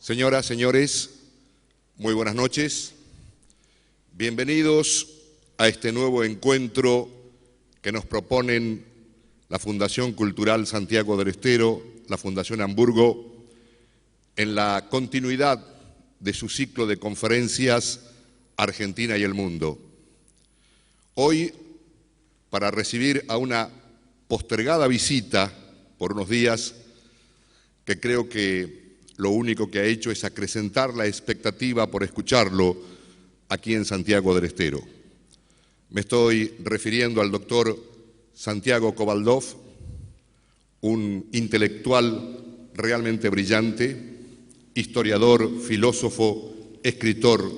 Señoras, señores, muy buenas noches. Bienvenidos a este nuevo encuentro que nos proponen la Fundación Cultural Santiago del Estero, la Fundación Hamburgo, en la continuidad de su ciclo de conferencias Argentina y el Mundo. Hoy, para recibir a una postergada visita por unos días, que creo que lo único que ha hecho es acrecentar la expectativa por escucharlo aquí en Santiago del Estero. Me estoy refiriendo al doctor Santiago Kovaldov, un intelectual realmente brillante, historiador, filósofo, escritor,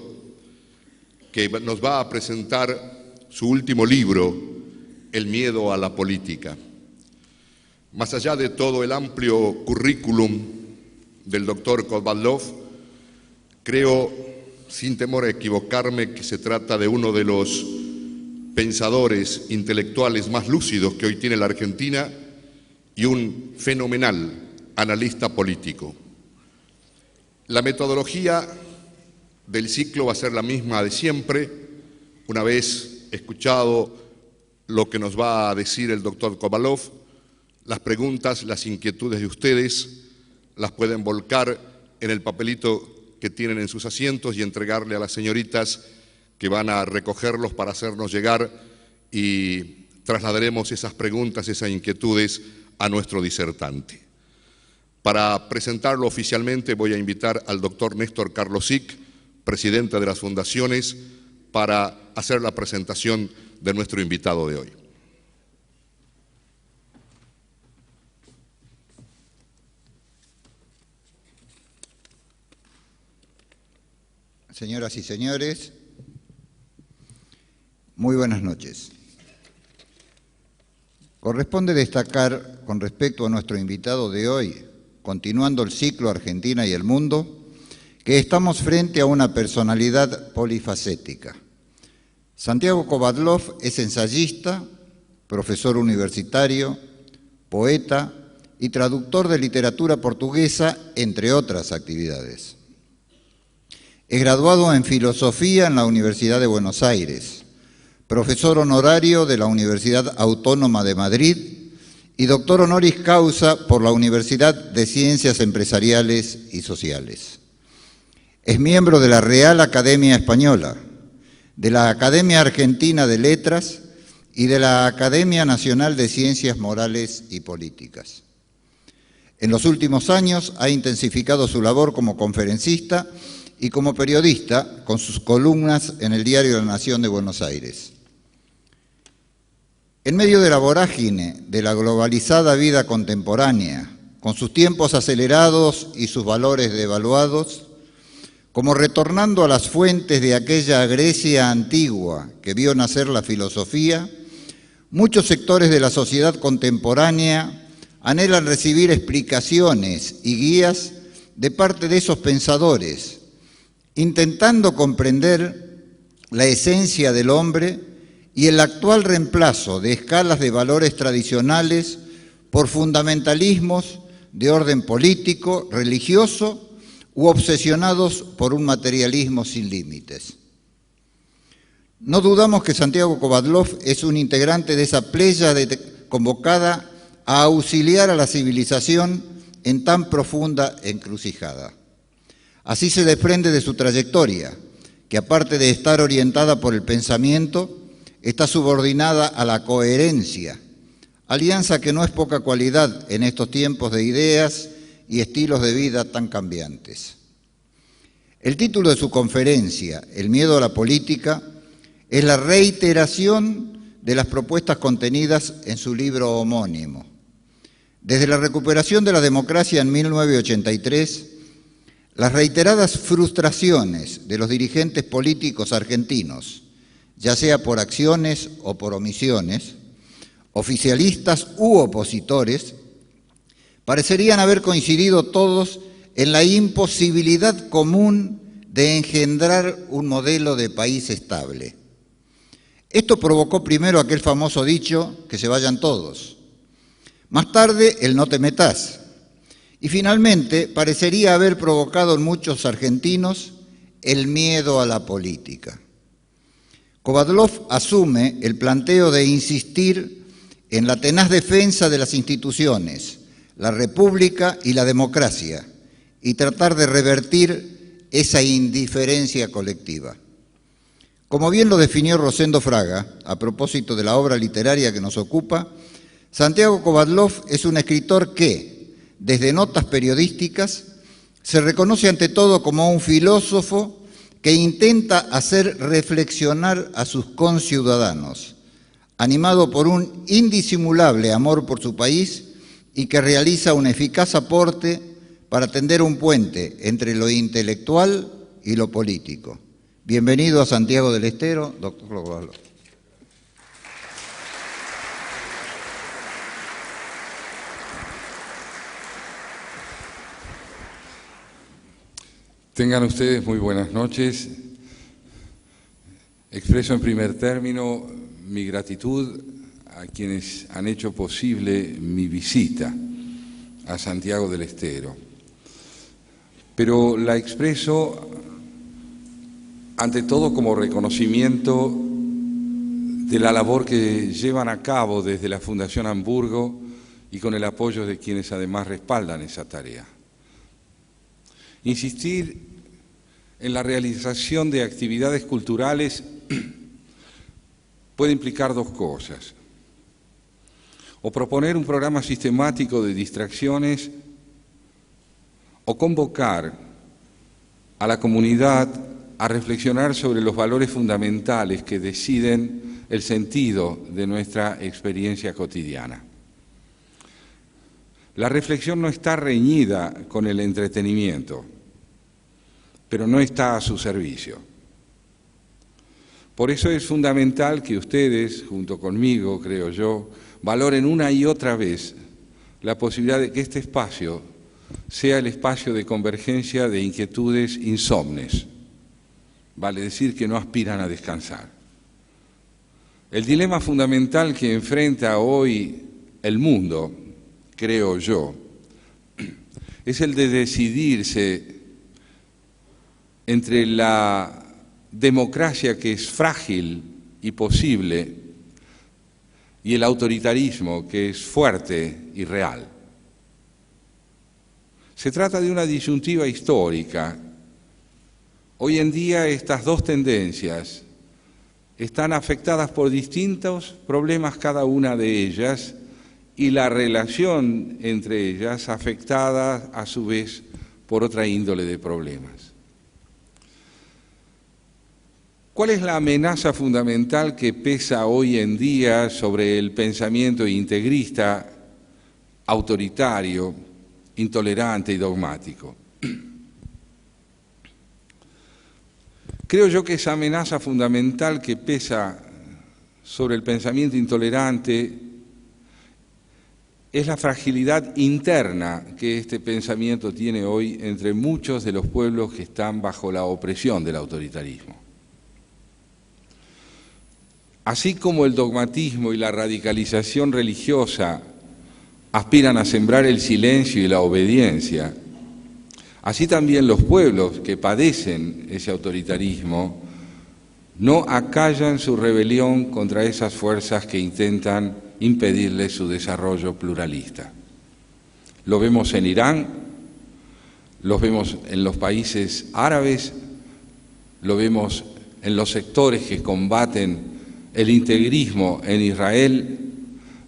que nos va a presentar su último libro, El miedo a la política. Más allá de todo el amplio currículum del doctor Kovaldov, creo, sin temor a equivocarme, que se trata de uno de los pensadores intelectuales más lúcidos que hoy tiene la Argentina y un fenomenal analista político. La metodología del ciclo va a ser la misma de siempre. Una vez escuchado lo que nos va a decir el doctor Kovaldov, las preguntas, las inquietudes de ustedes las pueden volcar en el papelito que tienen en sus asientos y entregarle a las señoritas que van a recogerlos para hacernos llegar, y trasladaremos esas preguntas, esas inquietudes a nuestro disertante. Para presentarlo oficialmente voy a invitar al doctor Néstor Karlosik, presidente de las fundaciones, para hacer la presentación de nuestro invitado de hoy. Señoras y señores, muy buenas noches. Corresponde destacar, con respecto a nuestro invitado de hoy, continuando el ciclo Argentina y el Mundo, que estamos frente a una personalidad polifacética. Santiago Kovaldov es ensayista, profesor universitario, poeta y traductor de literatura portuguesa, entre otras actividades. Es graduado en Filosofía en la Universidad de Buenos Aires, profesor honorario de la Universidad Autónoma de Madrid y doctor honoris causa por la Universidad de Ciencias Empresariales y Sociales. Es miembro de la Real Academia Española, de la Academia Argentina de Letras y de la Academia Nacional de Ciencias Morales y Políticas. En los últimos años ha intensificado su labor como conferencista y como periodista con sus columnas en el diario La Nación de Buenos Aires. En medio de la vorágine de la globalizada vida contemporánea, con sus tiempos acelerados y sus valores devaluados, como retornando a las fuentes de aquella Grecia antigua que vio nacer la filosofía, muchos sectores de la sociedad contemporánea anhelan recibir explicaciones y guías de parte de esos pensadores, intentando comprender la esencia del hombre y el actual reemplazo de escalas de valores tradicionales por fundamentalismos de orden político, religioso u obsesionados por un materialismo sin límites. No dudamos que Santiago Kovaldov es un integrante de esa pléyade convocada a auxiliar a la civilización en tan profunda encrucijada. Así se desprende de su trayectoria, que aparte de estar orientada por el pensamiento, está subordinada a la coherencia, alianza que no es poca cualidad en estos tiempos de ideas y estilos de vida tan cambiantes. El título de su conferencia, El miedo a la política, es la reiteración de las propuestas contenidas en su libro homónimo. Desde la recuperación de la democracia en 1983, las reiteradas frustraciones de los dirigentes políticos argentinos, ya sea por acciones o por omisiones, oficialistas u opositores, parecerían haber coincidido todos en la imposibilidad común de engendrar un modelo de país estable. Esto provocó primero aquel famoso dicho, que se vayan todos. Más tarde, el no te metás. Y finalmente, parecería haber provocado en muchos argentinos el miedo a la política. Kovadlov asume el planteo de insistir en la tenaz defensa de las instituciones, la república y la democracia, y tratar de revertir esa indiferencia colectiva. Como bien lo definió Rosendo Fraga, a propósito de la obra literaria que nos ocupa, Santiago Kovadlov es un escritor que, desde notas periodísticas, se reconoce ante todo como un filósofo que intenta hacer reflexionar a sus conciudadanos, animado por un indisimulable amor por su país y que realiza un eficaz aporte para tender un puente entre lo intelectual y lo político. Bienvenido a Santiago del Estero, doctor Kovadlov. Tengan ustedes muy buenas noches. Expreso en primer término mi gratitud a quienes han hecho posible mi visita a Santiago del Estero. Pero la expreso ante todo como reconocimiento de la labor que llevan a cabo desde la Fundación Hamburgo y con el apoyo de quienes además respaldan esa tarea. Insistir en la realización de actividades culturales puede implicar dos cosas: o proponer un programa sistemático de distracciones, o convocar a la comunidad a reflexionar sobre los valores fundamentales que deciden el sentido de nuestra experiencia cotidiana. La reflexión no está reñida con el entretenimiento, pero no está a su servicio. Por eso es fundamental que ustedes, junto conmigo, creo yo, valoren una y otra vez la posibilidad de que este espacio sea el espacio de convergencia de inquietudes insomnes, vale decir que no aspiran a descansar. El dilema fundamental que enfrenta hoy el mundo, creo yo, es el de decidirse entre la democracia que es frágil y posible y el autoritarismo que es fuerte y real. Se trata de una disyuntiva histórica. Hoy en día estas dos tendencias están afectadas por distintos problemas cada una de ellas y la relación entre ellas afectada a su vez por otra índole de problemas. ¿Cuál es la amenaza fundamental que pesa hoy en día sobre el pensamiento integrista, autoritario, intolerante y dogmático? Creo yo que esa amenaza fundamental que pesa sobre el pensamiento intolerante es la fragilidad interna que este pensamiento tiene hoy entre muchos de los pueblos que están bajo la opresión del autoritarismo. Así como el dogmatismo y la radicalización religiosa aspiran a sembrar el silencio y la obediencia, así también los pueblos que padecen ese autoritarismo no acallan su rebelión contra esas fuerzas que intentan impedirle su desarrollo pluralista. Lo vemos en Irán, lo vemos en los países árabes, lo vemos en los sectores que combaten el integrismo en Israel,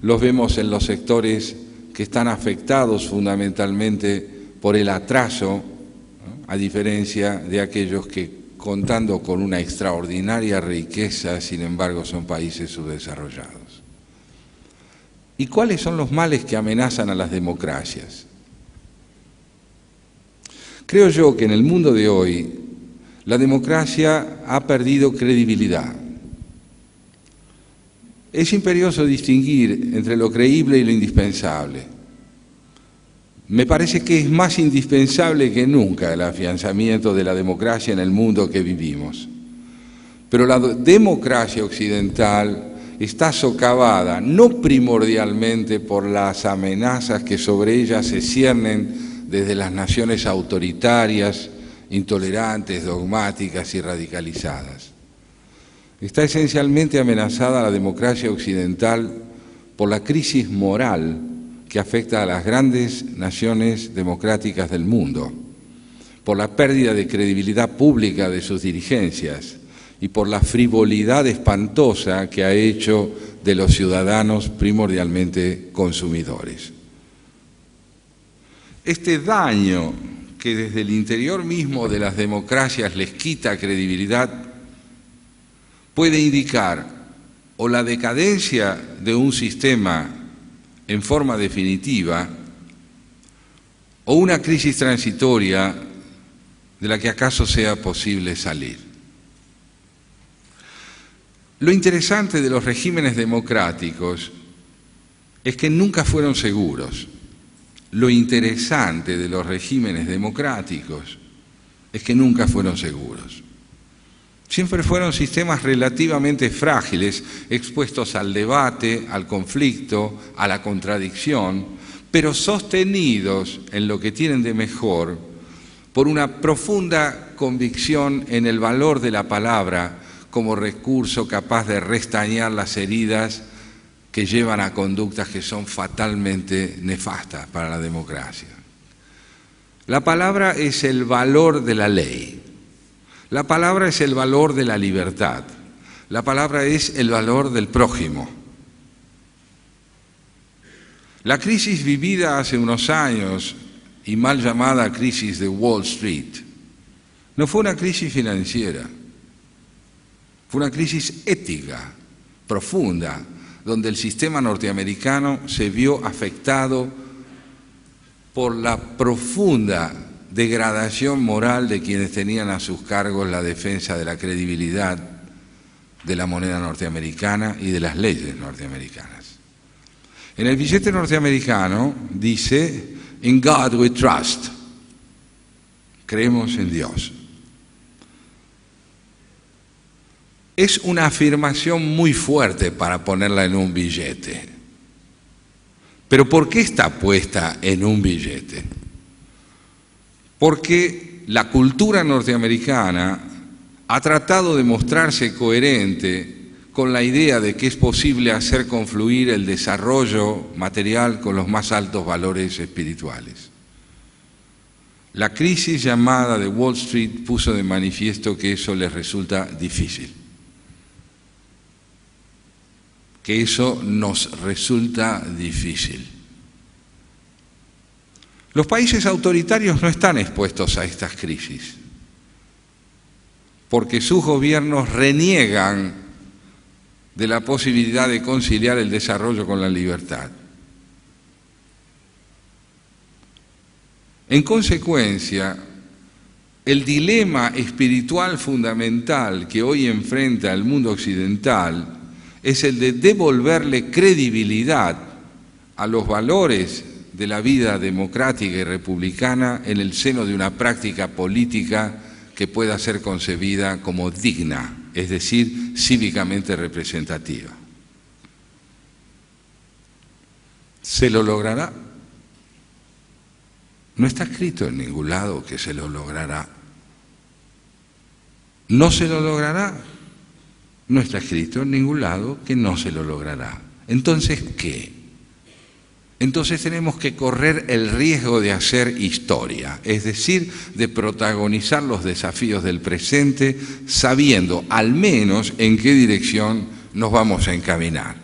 los vemos en los sectores que están afectados fundamentalmente por el atraso, a diferencia de aquellos que, contando con una extraordinaria riqueza, sin embargo, son países subdesarrollados. ¿Y cuáles son los males que amenazan a las democracias? Creo yo que en el mundo de hoy la democracia ha perdido credibilidad. Es imperioso distinguir entre lo creíble y lo indispensable. Me parece que es más indispensable que nunca el afianzamiento de la democracia en el mundo que vivimos. Pero la democracia occidental está socavada no primordialmente por las amenazas que sobre ella se ciernen desde las naciones autoritarias, intolerantes, dogmáticas y radicalizadas. Está esencialmente amenazada la democracia occidental por la crisis moral que afecta a las grandes naciones democráticas del mundo, por la pérdida de credibilidad pública de sus dirigencias y por la frivolidad espantosa que ha hecho de los ciudadanos primordialmente consumidores. Este daño que desde el interior mismo de las democracias les quita credibilidad puede indicar o la decadencia de un sistema en forma definitiva o una crisis transitoria de la que acaso sea posible salir. Lo interesante de los regímenes democráticos es que nunca fueron seguros. Lo interesante de los regímenes democráticos es que nunca fueron seguros. Siempre fueron sistemas relativamente frágiles, expuestos al debate, al conflicto, a la contradicción, pero sostenidos en lo que tienen de mejor por una profunda convicción en el valor de la palabra como recurso capaz de restañar las heridas que llevan a conductas que son fatalmente nefastas para la democracia. La palabra es el valor de la ley. La palabra es el valor de la libertad. La palabra es el valor del prójimo. La crisis vivida hace unos años y mal llamada crisis de Wall Street no fue una crisis financiera, fue una crisis ética profunda, donde el sistema norteamericano se vio afectado por la profunda degradación moral de quienes tenían a sus cargos la defensa de la credibilidad de la moneda norteamericana y de las leyes norteamericanas. En el billete norteamericano dice, "In God we trust", creemos en Dios. Es una afirmación muy fuerte para ponerla en un billete. Pero ¿por qué está puesta en un billete? Porque la cultura norteamericana ha tratado de mostrarse coherente con la idea de que es posible hacer confluir el desarrollo material con los más altos valores espirituales. La crisis llamada de Wall Street puso de manifiesto que eso les resulta difícil, que eso nos resulta difícil. Los países autoritarios no están expuestos a estas crisis, porque sus gobiernos reniegan de la posibilidad de conciliar el desarrollo con la libertad. En consecuencia, el dilema espiritual fundamental que hoy enfrenta el mundo occidental es el de devolverle credibilidad a los valores de la vida democrática y republicana en el seno de una práctica política que pueda ser concebida como digna, es decir, cívicamente representativa. ¿Se lo logrará? No está escrito en ningún lado que se lo logrará. ¿No se lo logrará? No está escrito en ningún lado que no se lo logrará. Entonces, ¿qué? Entonces tenemos que correr el riesgo de hacer historia, es decir, de protagonizar los desafíos del presente sabiendo al menos en qué dirección nos vamos a encaminar.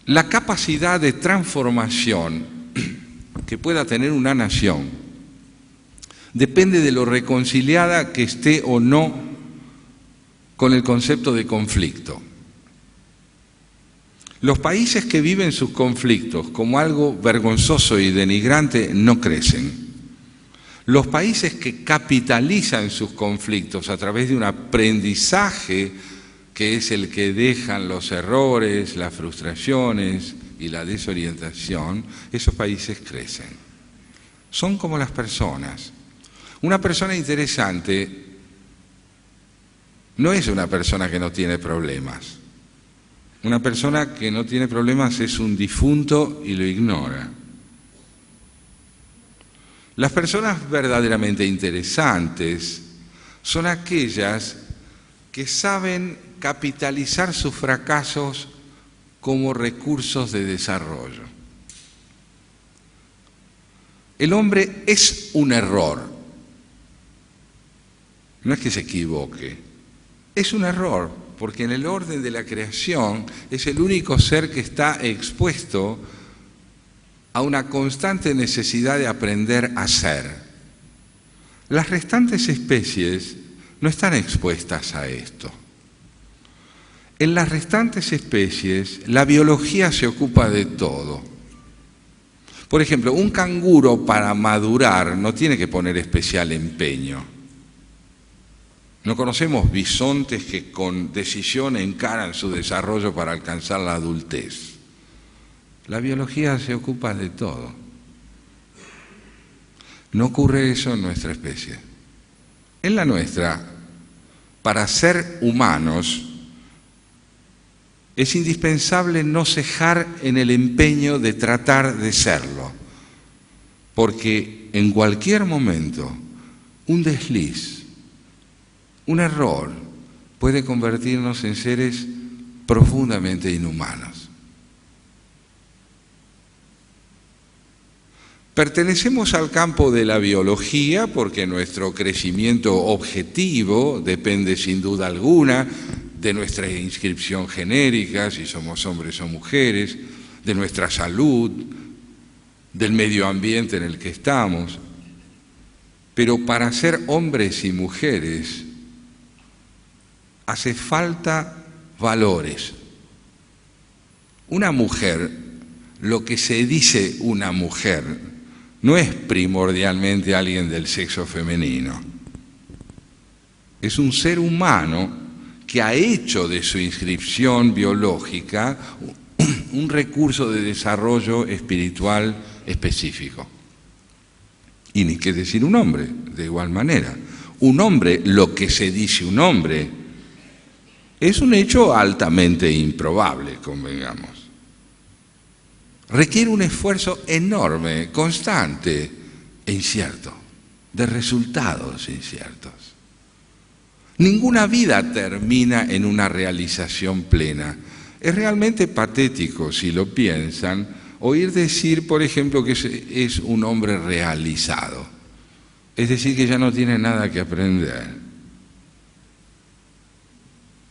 La capacidad de transformación que pueda tener una nación depende de lo reconciliada que esté o no con el concepto de conflicto. Los países que viven sus conflictos como algo vergonzoso y denigrante no crecen. Los países que capitalizan sus conflictos a través de un aprendizaje que es el que dejan los errores, las frustraciones y la desorientación, esos países crecen. Son como las personas. Una persona interesante no es una persona que no tiene problemas. Una persona que no tiene problemas es un difunto y lo ignora. Las personas verdaderamente interesantes son aquellas que saben capitalizar sus fracasos como recursos de desarrollo. El hombre es un error. No es que se equivoque, es un error, porque en el orden de la creación es el único ser que está expuesto a una constante necesidad de aprender a ser. Las restantes especies no están expuestas a esto. En las restantes especies, la biología se ocupa de todo. Por ejemplo, un canguro para madurar no tiene que poner especial empeño. No conocemos bisontes que con decisión encaran su desarrollo para alcanzar la adultez. La biología se ocupa de todo. No ocurre eso en nuestra especie. En la nuestra, para ser humanos, es indispensable no cejar en el empeño de tratar de serlo, porque en cualquier momento un desliz, un error, puede convertirnos en seres profundamente inhumanos. Pertenecemos al campo de la biología porque nuestro crecimiento objetivo depende sin duda alguna de nuestra inscripción genérica, si somos hombres o mujeres, de nuestra salud, del medio ambiente en el que estamos. Pero para ser hombres y mujeres hace falta valores. Una mujer, lo que se dice una mujer, no es primordialmente alguien del sexo femenino. Es un ser humano que ha hecho de su inscripción biológica un recurso de desarrollo espiritual específico. Y ni qué decir un hombre, de igual manera. Un hombre, lo que se dice un hombre, es un hecho altamente improbable, convengamos. Requiere un esfuerzo enorme, constante e incierto, de resultados inciertos. Ninguna vida termina en una realización plena. Es realmente patético, si lo piensan, oír decir, por ejemplo, que es un hombre realizado. Es decir, que ya no tiene nada que aprender.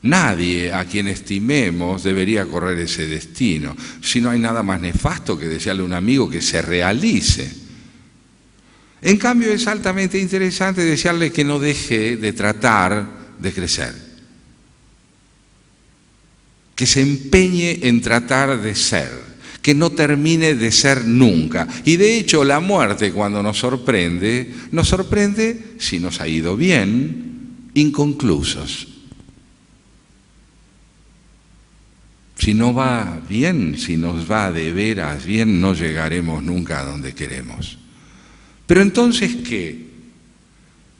Nadie a quien estimemos debería correr ese destino. Si no hay nada más nefasto que desearle a un amigo que se realice. En cambio, es altamente interesante desearle que no deje de tratar de crecer. Que se empeñe en tratar de ser. Que no termine de ser nunca. Y de hecho, la muerte, cuando nos sorprende, si nos ha ido bien, inconclusos. Si no va bien, si nos va de veras bien, no llegaremos nunca a donde queremos. Pero entonces, ¿qué?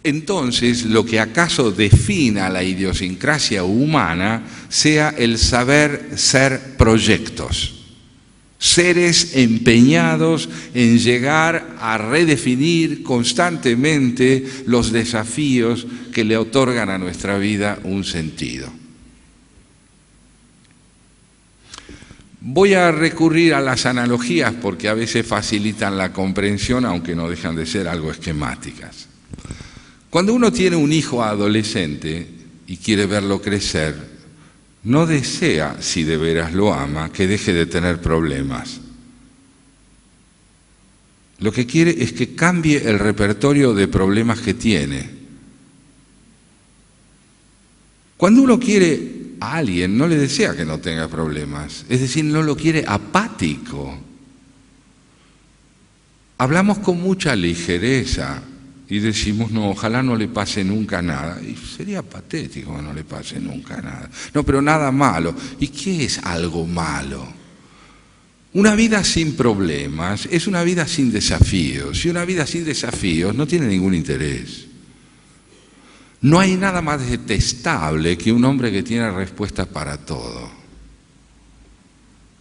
Entonces, lo que acaso defina la idiosincrasia humana sea el saber ser proyectos, seres empeñados en llegar a redefinir constantemente los desafíos que le otorgan a nuestra vida un sentido. Voy a recurrir a las analogías porque a veces facilitan la comprensión, aunque no dejan de ser algo esquemáticas. Cuando uno tiene un hijo adolescente y quiere verlo crecer, no desea, si de veras lo ama, que deje de tener problemas. Lo que quiere es que cambie el repertorio de problemas que tiene. Cuando uno quiere a alguien, no le desea que no tenga problemas, es decir, no lo quiere apático. Hablamos con mucha ligereza y decimos, no, ojalá no le pase nunca nada. Y sería patético que no le pase nunca nada. No, pero nada malo. ¿Y qué es algo malo? Una vida sin problemas es una vida sin desafíos. Y una vida sin desafíos no tiene ningún interés. No hay nada más detestable que un hombre que tiene respuestas para todo.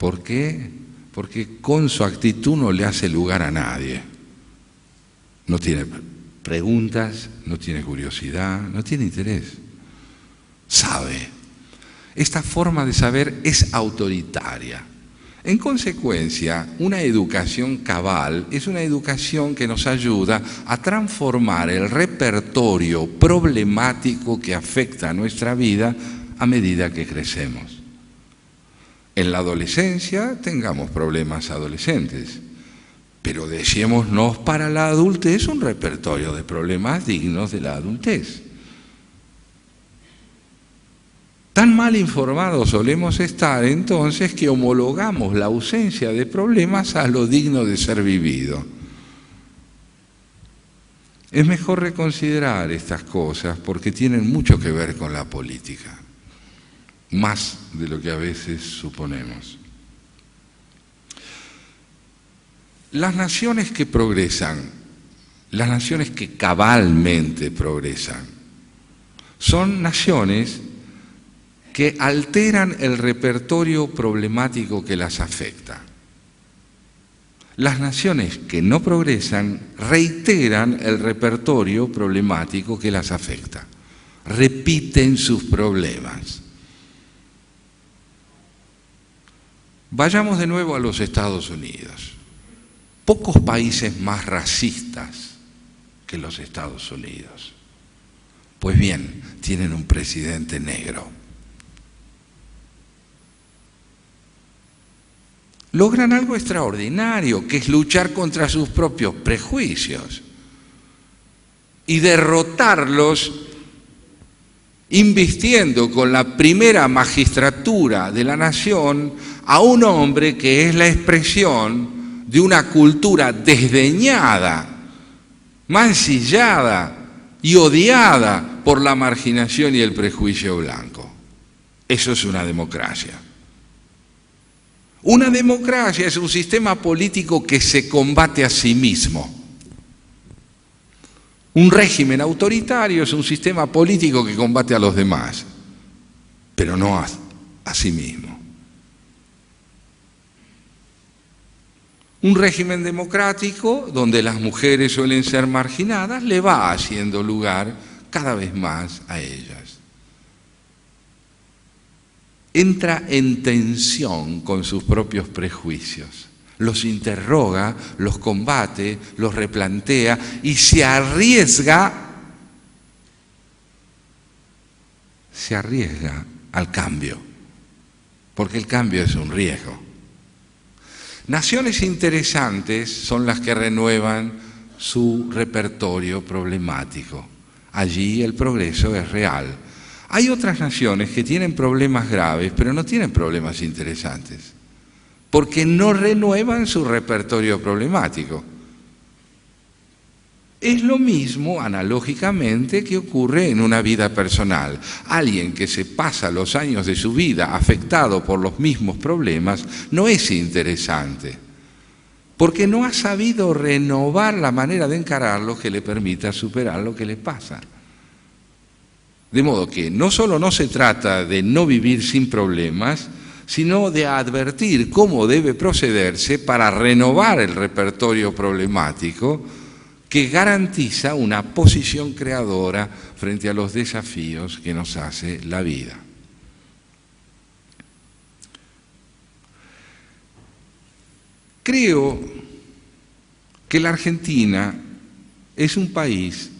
¿Por qué? Porque con su actitud no le hace lugar a nadie. No tiene preguntas, no tiene curiosidad, no tiene interés. Sabe. Esta forma de saber es autoritaria. En consecuencia, una educación cabal es una educación que nos ayuda a transformar el repertorio problemático que afecta a nuestra vida a medida que crecemos. En la adolescencia tengamos problemas adolescentes, pero deseémonos para la adultez un repertorio de problemas dignos de la adultez. Tan mal informados solemos estar entonces que homologamos la ausencia de problemas a lo digno de ser vivido. Es mejor reconsiderar estas cosas porque tienen mucho que ver con la política, más de lo que a veces suponemos. Las naciones que progresan, las naciones que cabalmente progresan, son naciones que alteran el repertorio problemático que las afecta. Las naciones que no progresan reiteran el repertorio problemático que las afecta, repiten sus problemas. Vayamos de nuevo a los Estados Unidos. Pocos países más racistas que los Estados Unidos. Pues bien, tienen un presidente negro. Logran algo extraordinario, que es luchar contra sus propios prejuicios y derrotarlos invistiendo con la primera magistratura de la nación a un hombre que es la expresión de una cultura desdeñada, mancillada y odiada por la marginación y el prejuicio blanco. Eso es una democracia. Una democracia es un sistema político que se combate a sí mismo. Un régimen autoritario es un sistema político que combate a los demás, pero no a sí mismo. Un régimen democrático, donde las mujeres suelen ser marginadas, le va haciendo lugar cada vez más a ellas. Entra en tensión con sus propios prejuicios, los interroga, los combate, los replantea y se arriesga al cambio, porque el cambio es un riesgo. Naciones interesantes son las que renuevan su repertorio problemático. Allí el progreso es real. Hay otras naciones que tienen problemas graves, pero no tienen problemas interesantes, porque no renuevan su repertorio problemático. Es lo mismo, analógicamente, que ocurre en una vida personal. Alguien que se pasa los años de su vida afectado por los mismos problemas no es interesante, porque no ha sabido renovar la manera de encararlo que le permita superar lo que le pasa. De modo que no solo no se trata de no vivir sin problemas, sino de advertir cómo debe procederse para renovar el repertorio problemático que garantiza una posición creadora frente a los desafíos que nos hace la vida. Creo que la Argentina es un país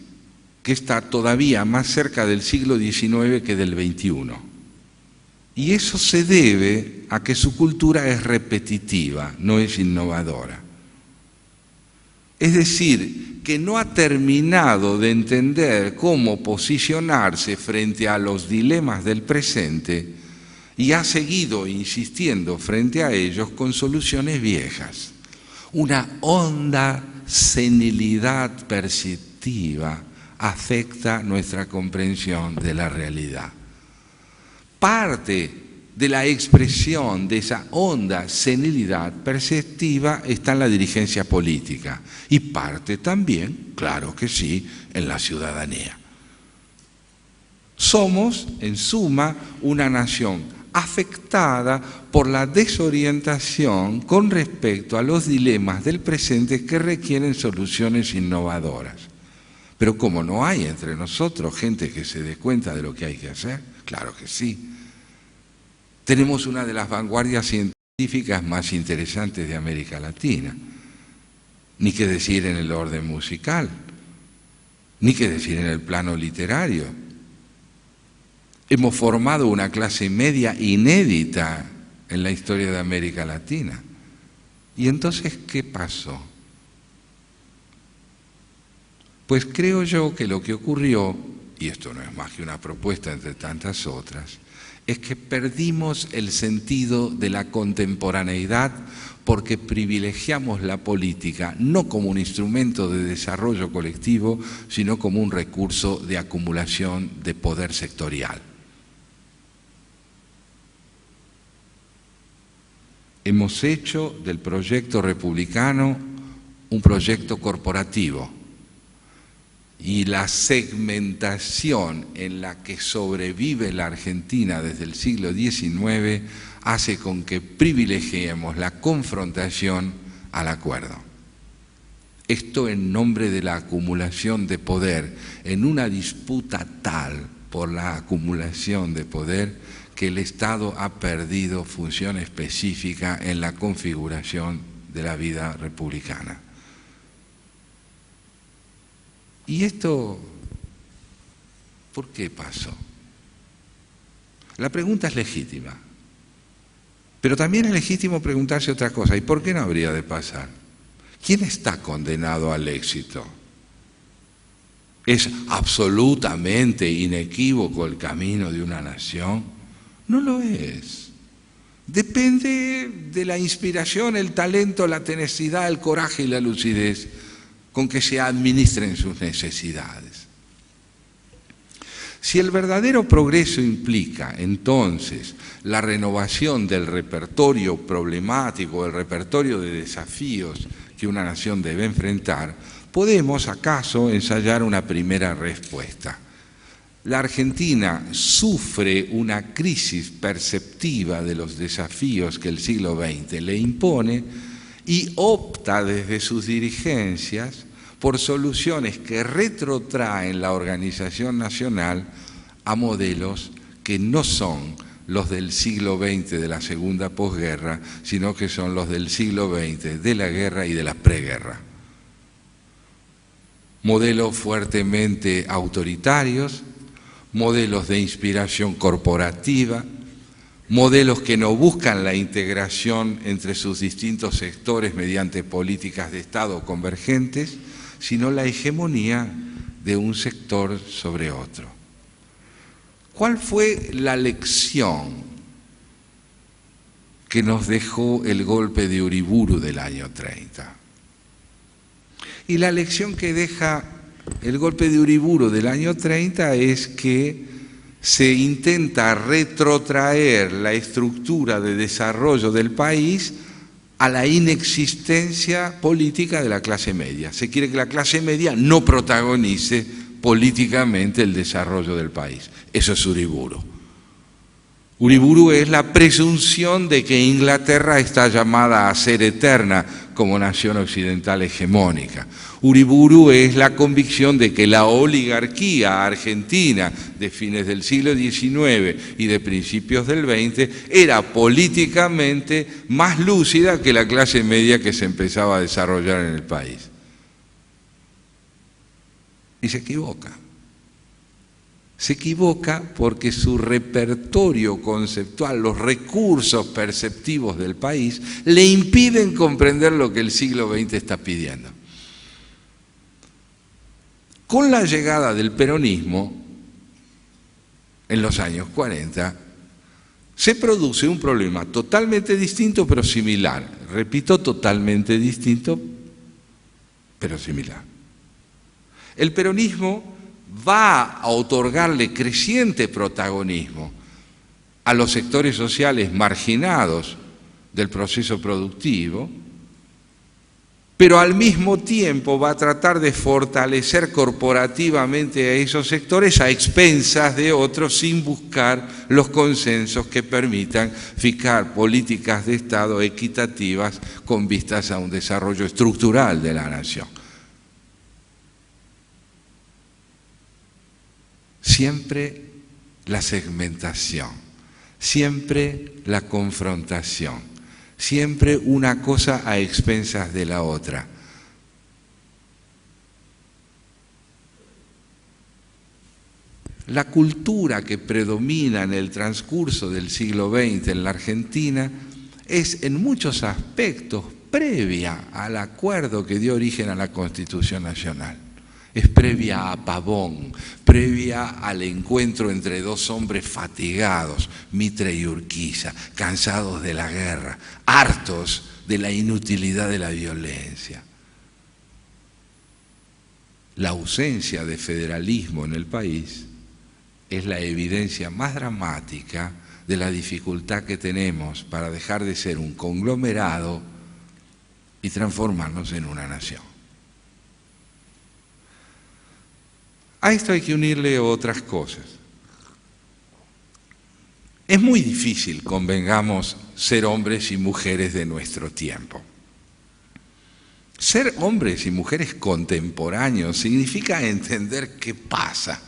que está todavía más cerca del siglo XIX que del XXI. Y eso se debe a que su cultura es repetitiva, no es innovadora. Es decir, que no ha terminado de entender cómo posicionarse frente a los dilemas del presente y ha seguido insistiendo frente a ellos con soluciones viejas. Una honda senilidad perceptiva afecta nuestra comprensión de la realidad. Parte de la expresión de esa honda senilidad perceptiva está en la dirigencia política y parte también, claro que sí, en la ciudadanía. Somos, en suma, una nación afectada por la desorientación con respecto a los dilemas del presente que requieren soluciones innovadoras. Pero como no hay entre nosotros gente que se dé cuenta de lo que hay que hacer, claro que sí. Tenemos una de las vanguardias científicas más interesantes de América Latina. Ni qué decir en el orden musical, ni qué decir en el plano literario. Hemos formado una clase media inédita en la historia de América Latina. ¿Y entonces qué pasó? Pues creo yo que lo que ocurrió, y esto no es más que una propuesta entre tantas otras, es que perdimos el sentido de la contemporaneidad porque privilegiamos la política no como un instrumento de desarrollo colectivo, sino como un recurso de acumulación de poder sectorial. Hemos hecho del proyecto republicano un proyecto corporativo. Y la segmentación en la que sobrevive la Argentina desde el siglo XIX hace con que privilegiemos la confrontación al acuerdo. Esto en nombre de la acumulación de poder, en una disputa tal por la acumulación de poder que el Estado ha perdido función específica en la configuración de la vida republicana. ¿Y esto por qué pasó? La pregunta es legítima, pero también es legítimo preguntarse otra cosa: ¿y por qué no habría de pasar? ¿Quién está condenado al éxito? ¿Es absolutamente inequívoco el camino de una nación? No lo es. Depende de la inspiración, el talento, la tenacidad, el coraje y la lucidez con que se administren sus necesidades. Si el verdadero progreso implica, entonces, la renovación del repertorio problemático, el repertorio de desafíos que una nación debe enfrentar, podemos, acaso, ensayar una primera respuesta. La Argentina sufre una crisis perceptiva de los desafíos que el siglo XX le impone y opta desde sus dirigencias por soluciones que retrotraen la organización nacional a modelos que no son los del siglo XX de la segunda posguerra, sino que son los del siglo XX de la guerra y de la preguerra. Modelos fuertemente autoritarios, modelos de inspiración corporativa, modelos que no buscan la integración entre sus distintos sectores mediante políticas de Estado convergentes, sino la hegemonía de un sector sobre otro. ¿Cuál fue la lección que nos dejó el golpe de Uriburu del año 30? Y la lección que deja el golpe de Uriburu del año 30 es que se intenta retrotraer la estructura de desarrollo del país a la inexistencia política de la clase media. Se quiere que la clase media no protagonice políticamente el desarrollo del país. Eso es Uriburu. Uriburu es la presunción de que Inglaterra está llamada a ser eterna como nación occidental hegemónica. Uriburu es la convicción de que la oligarquía argentina de fines del siglo XIX y de principios del XX era políticamente más lúcida que la clase media que se empezaba a desarrollar en el país. Y se equivoca. Se equivoca porque su repertorio conceptual, los recursos perceptivos del país, le impiden comprender lo que el siglo XX está pidiendo. Con la llegada del peronismo, en los años 40, se produce un problema totalmente distinto pero similar. Repito, totalmente distinto pero similar. El peronismo va a otorgarle creciente protagonismo a los sectores sociales marginados del proceso productivo pero al mismo tiempo va a tratar de fortalecer corporativamente a esos sectores a expensas de otros, sin buscar los consensos que permitan fijar políticas de Estado equitativas con vistas a un desarrollo estructural de la nación. Siempre la segmentación, siempre la confrontación. Siempre una cosa a expensas de la otra. La cultura que predomina en el transcurso del siglo XX en la Argentina es en muchos aspectos previa al acuerdo que dio origen a la Constitución Nacional. Es previa a Pavón, previa al encuentro entre dos hombres fatigados, Mitre y Urquiza, cansados de la guerra, hartos de la inutilidad de la violencia. La ausencia de federalismo en el país es la evidencia más dramática de la dificultad que tenemos para dejar de ser un conglomerado y transformarnos en una nación. A esto hay que unirle otras cosas. Es muy difícil, convengamos, ser hombres y mujeres de nuestro tiempo. Ser hombres y mujeres contemporáneos significa entender qué pasa.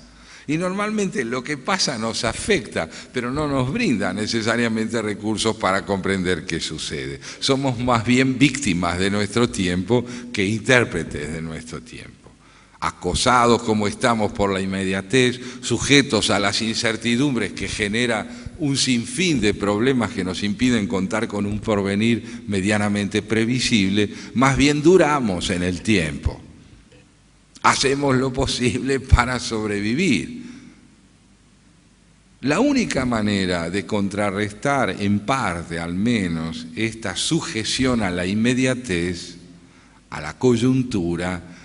Y normalmente lo que pasa nos afecta, pero no nos brinda necesariamente recursos para comprender qué sucede. Somos más bien víctimas de nuestro tiempo que intérpretes de nuestro tiempo. Acosados como estamos por la inmediatez, sujetos a las incertidumbres que genera un sinfín de problemas que nos impiden contar con un porvenir medianamente previsible, más bien duramos en el tiempo. Hacemos lo posible para sobrevivir. La única manera de contrarrestar, en parte al menos, esta sujeción a la inmediatez, a la coyuntura,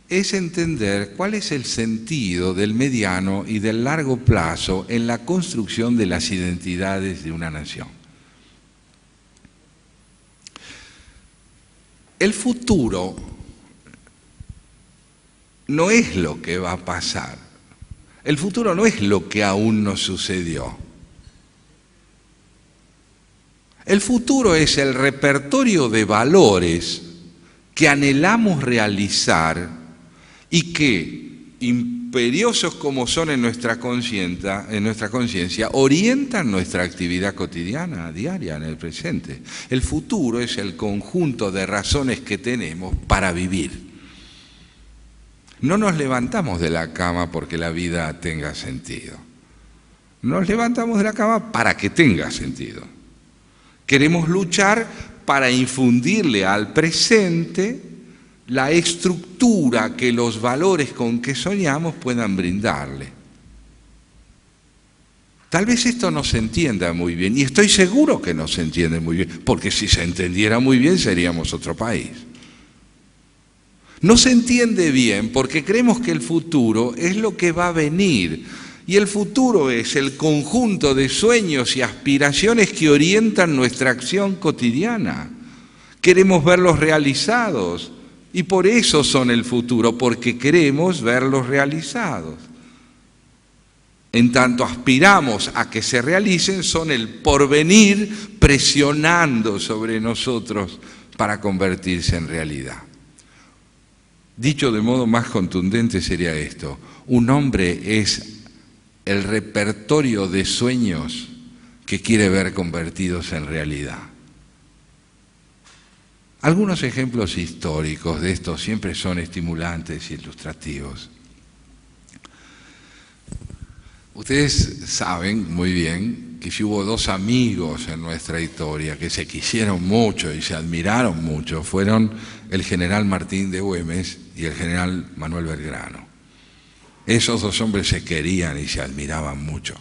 es entender cuál es el sentido del mediano y del largo plazo en la construcción de las identidades de una nación. El futuro no es lo que va a pasar. El futuro no es lo que aún no sucedió. El futuro es el repertorio de valores que anhelamos realizar y que, imperiosos como son en nuestra conciencia, orientan nuestra actividad cotidiana, diaria, en el presente. El futuro es el conjunto de razones que tenemos para vivir. No nos levantamos de la cama porque la vida tenga sentido. Nos levantamos de la cama para que tenga sentido. Queremos luchar para infundirle al presente la estructura que los valores con que soñamos puedan brindarle. Tal vez esto no se entienda muy bien, y estoy seguro que no se entiende muy bien, porque si se entendiera muy bien seríamos otro país. No se entiende bien porque creemos que el futuro es lo que va a venir, y el futuro es el conjunto de sueños y aspiraciones que orientan nuestra acción cotidiana. Queremos verlos realizados, y por eso son el futuro, porque queremos verlos realizados. En tanto aspiramos a que se realicen, son el porvenir presionando sobre nosotros para convertirse en realidad. Dicho de modo más contundente sería esto: un hombre es el repertorio de sueños que quiere ver convertidos en realidad. Algunos ejemplos históricos de esto siempre son estimulantes e ilustrativos. Ustedes saben muy bien que si hubo dos amigos en nuestra historia que se quisieron mucho y se admiraron mucho, fueron el general Martín de Güemes y el general Manuel Belgrano. Esos dos hombres se querían y se admiraban mucho.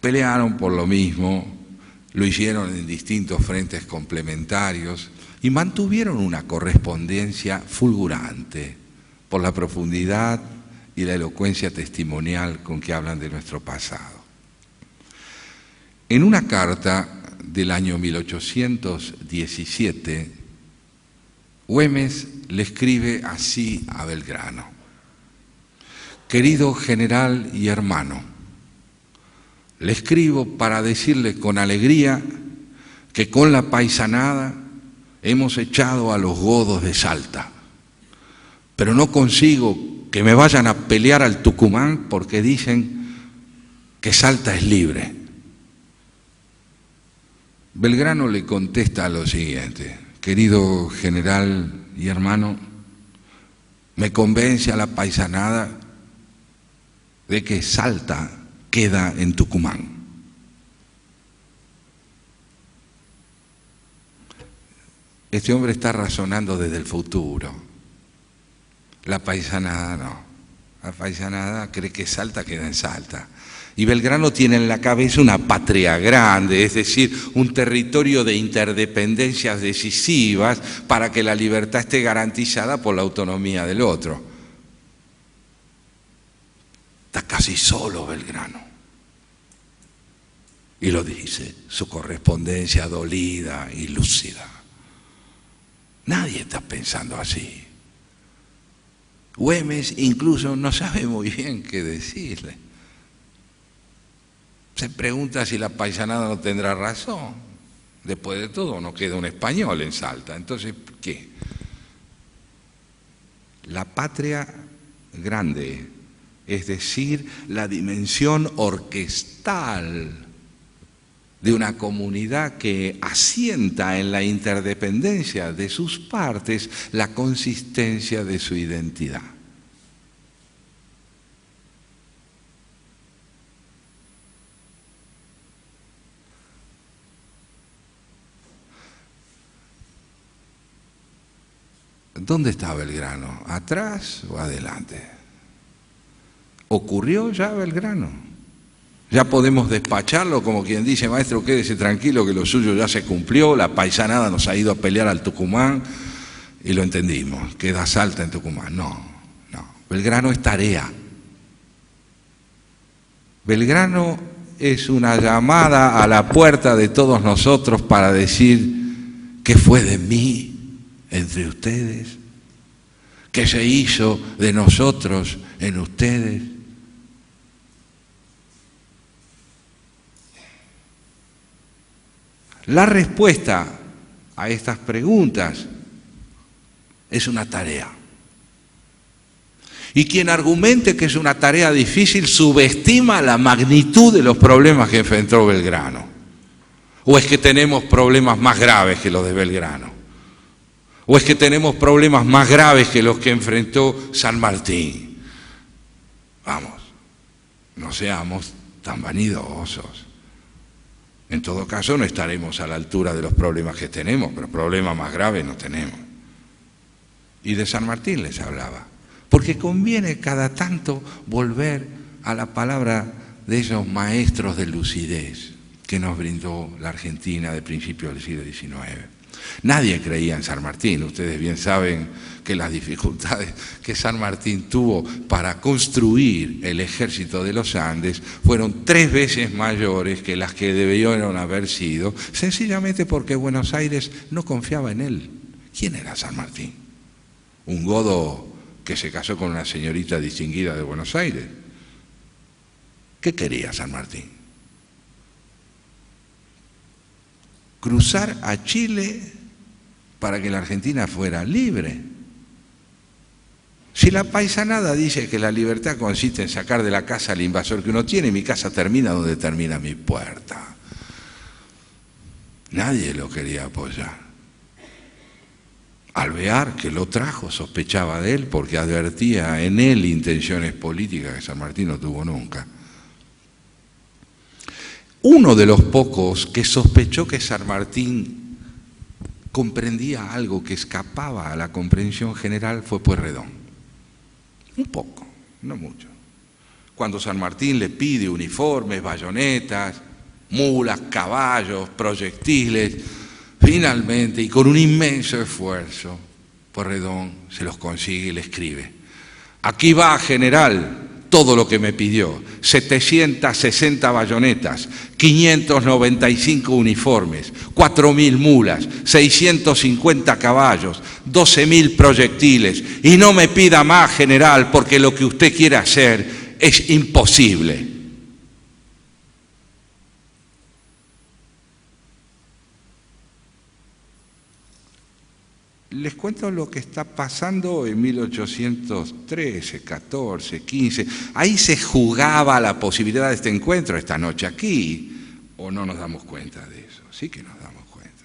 Pelearon por lo mismo, lo hicieron en distintos frentes complementarios y mantuvieron una correspondencia fulgurante por la profundidad y la elocuencia testimonial con que hablan de nuestro pasado. En una carta del año 1817, Güemes le escribe así a Belgrano: querido general y hermano, le escribo para decirle con alegría que con la paisanada hemos echado a los godos de Salta, pero no consigo que me vayan a pelear al Tucumán porque dicen que Salta es libre. Belgrano le contesta lo siguiente: querido general y hermano, me convence a la paisanada de que Salta queda en Tucumán. Este hombre está razonando desde el futuro. La paisanada no. La paisanada cree que Salta queda en Salta. Y Belgrano tiene en la cabeza una patria grande, es decir, un territorio de interdependencias decisivas para que la libertad esté garantizada por la autonomía del otro. Está casi solo Belgrano. Y lo dice su correspondencia dolida y lúcida. Nadie está pensando así. Güemes incluso no sabe muy bien qué decirle. Se pregunta si la paisanada no tendrá razón. Después de todo no queda un español en Salta. Entonces, ¿qué? La patria grande, es decir, la dimensión orquestal de una comunidad que asienta en la interdependencia de sus partes la consistencia de su identidad. ¿Dónde está Belgrano? ¿Atrás o adelante? ¿Ocurrió ya Belgrano? Ya podemos despacharlo como quien dice: maestro, quédese tranquilo que lo suyo ya se cumplió, la paisanada nos ha ido a pelear al Tucumán y lo entendimos, queda Salta en Tucumán. No. Belgrano es tarea. Belgrano es una llamada a la puerta de todos nosotros para decir: ¿qué fue de mí entre ustedes? ¿Qué se hizo de nosotros en ustedes? La respuesta a estas preguntas es una tarea. Y quien argumente que es una tarea difícil subestima la magnitud de los problemas que enfrentó Belgrano. ¿O es que tenemos problemas más graves que los de Belgrano? ¿O es que tenemos problemas más graves que los que enfrentó San Martín? Vamos, no seamos tan vanidosos. En todo caso, no estaremos a la altura de los problemas que tenemos, pero problemas más graves no tenemos. Y de San Martín les hablaba, porque conviene cada tanto volver a la palabra de esos maestros de lucidez que nos brindó la Argentina de principios del siglo XIX. Nadie creía en San Martín. Ustedes bien saben que las dificultades que San Martín tuvo para construir el ejército de los Andes fueron 3 veces mayores que las que debieron haber sido, sencillamente porque Buenos Aires no confiaba en él. ¿Quién era San Martín? Un godo que se casó con una señorita distinguida de Buenos Aires. ¿Qué quería San Martín? Cruzar a Chile para que la Argentina fuera libre. Si la paisanada dice que la libertad consiste en sacar de la casa al invasor que uno tiene, mi casa termina donde termina mi puerta. Nadie lo quería apoyar. Alvear, que lo trajo, sospechaba de él porque advertía en él intenciones políticas que San Martín no tuvo nunca. Uno de los pocos que sospechó que San Martín comprendía algo que escapaba a la comprensión general fue Pueyrredón. Un poco, no mucho. Cuando San Martín le pide uniformes, bayonetas, mulas, caballos, proyectiles, finalmente, y con un inmenso esfuerzo, Pueyrredón se los consigue y le escribe: aquí va, general, todo lo que me pidió: 760 bayonetas, 595 uniformes, 4.000 mulas, 650 caballos, 12.000 proyectiles. Y no me pida más, general, porque lo que usted quiere hacer es imposible. Les cuento lo que está pasando en 1813, 14, 15. Ahí se jugaba la posibilidad de este encuentro esta noche aquí. ¿O no nos damos cuenta de eso? Sí que nos damos cuenta.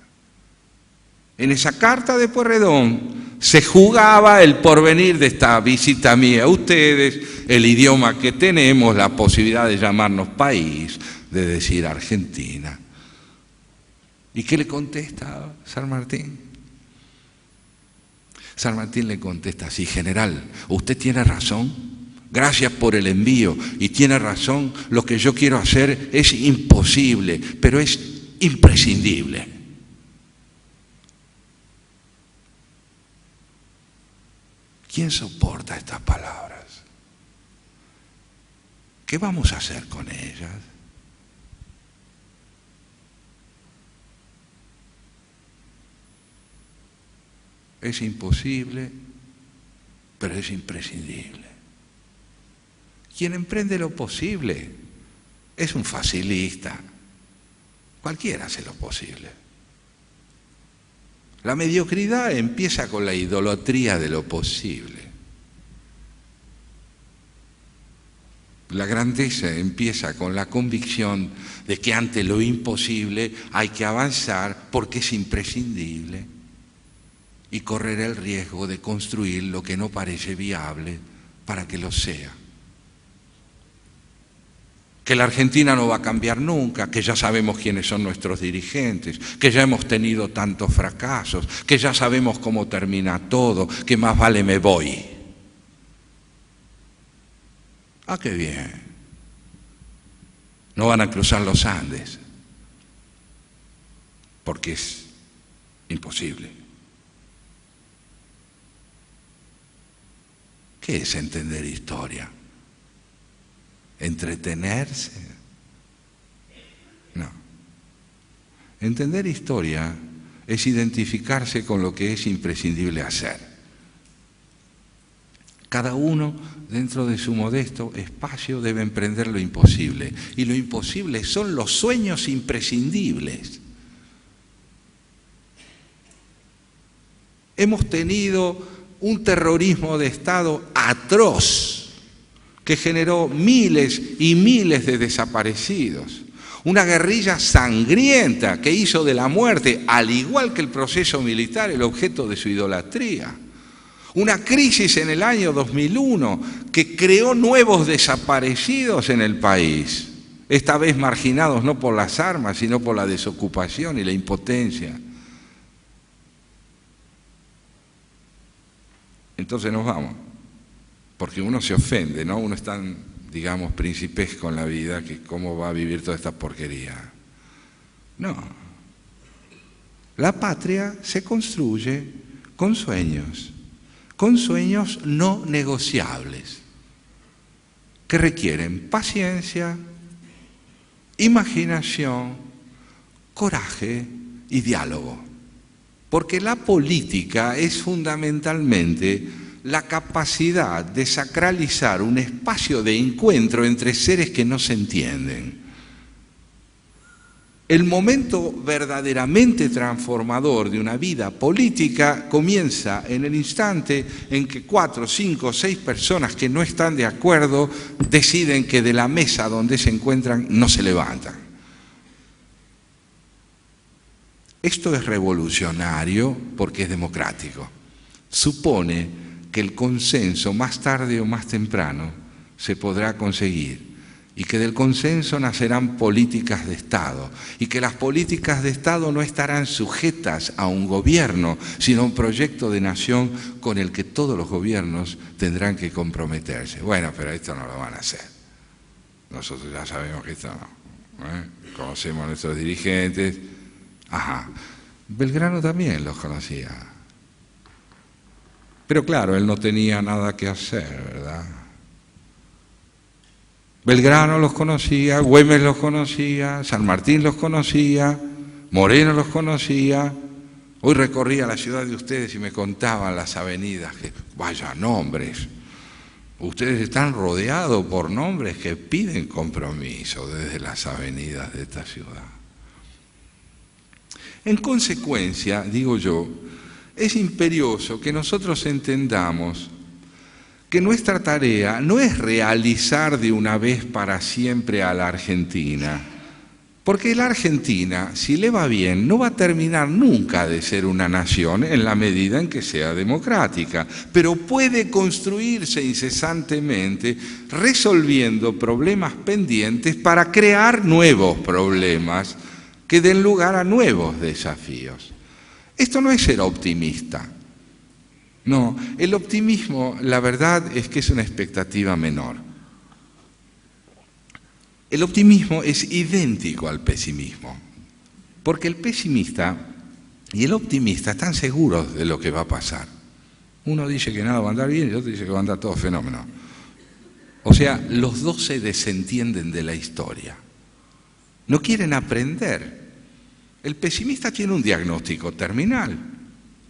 En esa carta de Pueyrredón se jugaba el porvenir de esta visita mía a ustedes, el idioma que tenemos, la posibilidad de llamarnos país, de decir Argentina. ¿Y qué le contesta San Martín? San Martín le contesta así: general, usted tiene razón, gracias por el envío, y tiene razón, lo que yo quiero hacer es imposible, pero es imprescindible. ¿Quién soporta estas palabras? ¿Qué vamos a hacer con ellas? Es imposible, pero es imprescindible. Quien emprende lo posible es un facilista. Cualquiera hace lo posible. La mediocridad empieza con la idolatría de lo posible. La grandeza empieza con la convicción de que ante lo imposible hay que avanzar porque es imprescindible y correr el riesgo de construir lo que no parece viable para que lo sea. Que la Argentina no va a cambiar nunca, que ya sabemos quiénes son nuestros dirigentes, que ya hemos tenido tantos fracasos, que ya sabemos cómo termina todo, que más vale me voy. Ah, qué bien. No van a cruzar los Andes, porque es imposible. ¿Qué es entender historia? ¿Entretenerse? No. Entender historia es identificarse con lo que es imprescindible hacer. Cada uno, dentro de su modesto espacio, debe emprender lo imposible. Y lo imposible son los sueños imprescindibles. Hemos tenido un terrorismo de Estado atroz que generó miles y miles de desaparecidos. Una guerrilla sangrienta que hizo de la muerte, al igual que el proceso militar, el objeto de su idolatría. Una crisis en el año 2001 que creó nuevos desaparecidos en el país, esta vez marginados no por las armas, sino por la desocupación y la impotencia. Entonces nos vamos, porque uno se ofende, ¿no? Uno es tan, digamos, principesco en la vida que cómo va a vivir toda esta porquería. No. La patria se construye con sueños no negociables, que requieren paciencia, imaginación, coraje y diálogo. Porque la política es fundamentalmente la capacidad de sacralizar un espacio de encuentro entre seres que no se entienden. El momento verdaderamente transformador de una vida política comienza en el instante en que 4, 5, 6 personas que no están de acuerdo deciden que de la mesa donde se encuentran no se levantan. Esto es revolucionario porque es democrático. Supone que el consenso más tarde o más temprano se podrá conseguir y que del consenso nacerán políticas de Estado y que las políticas de Estado no estarán sujetas a un gobierno, sino a un proyecto de nación con el que todos los gobiernos tendrán que comprometerse. Bueno, pero esto no lo van a hacer. Nosotros ya sabemos que esto no. Conocemos a nuestros dirigentes. Ajá. Belgrano también los conocía. Pero claro, él no tenía nada que hacer, ¿verdad? Belgrano los conocía, Güemes los conocía, San Martín los conocía, Moreno los conocía. Hoy recorría la ciudad de ustedes y me contaban las avenidas, que vaya nombres. Ustedes están rodeados por nombres que piden compromiso desde las avenidas de esta ciudad. En consecuencia, digo yo, es imperioso que nosotros entendamos que nuestra tarea no es realizar de una vez para siempre a la Argentina, porque la Argentina, si le va bien, no va a terminar nunca de ser una nación en la medida en que sea democrática, pero puede construirse incesantemente resolviendo problemas pendientes para crear nuevos problemas que den lugar a nuevos desafíos. Esto no es ser optimista. No, el optimismo, la verdad es que es una expectativa menor. El optimismo es idéntico al pesimismo, porque el pesimista y el optimista están seguros de lo que va a pasar. Uno dice que nada va a andar bien y el otro dice que va a andar todo fenómeno. O sea, los dos se desentienden de la historia. No quieren aprender. El pesimista tiene un diagnóstico terminal.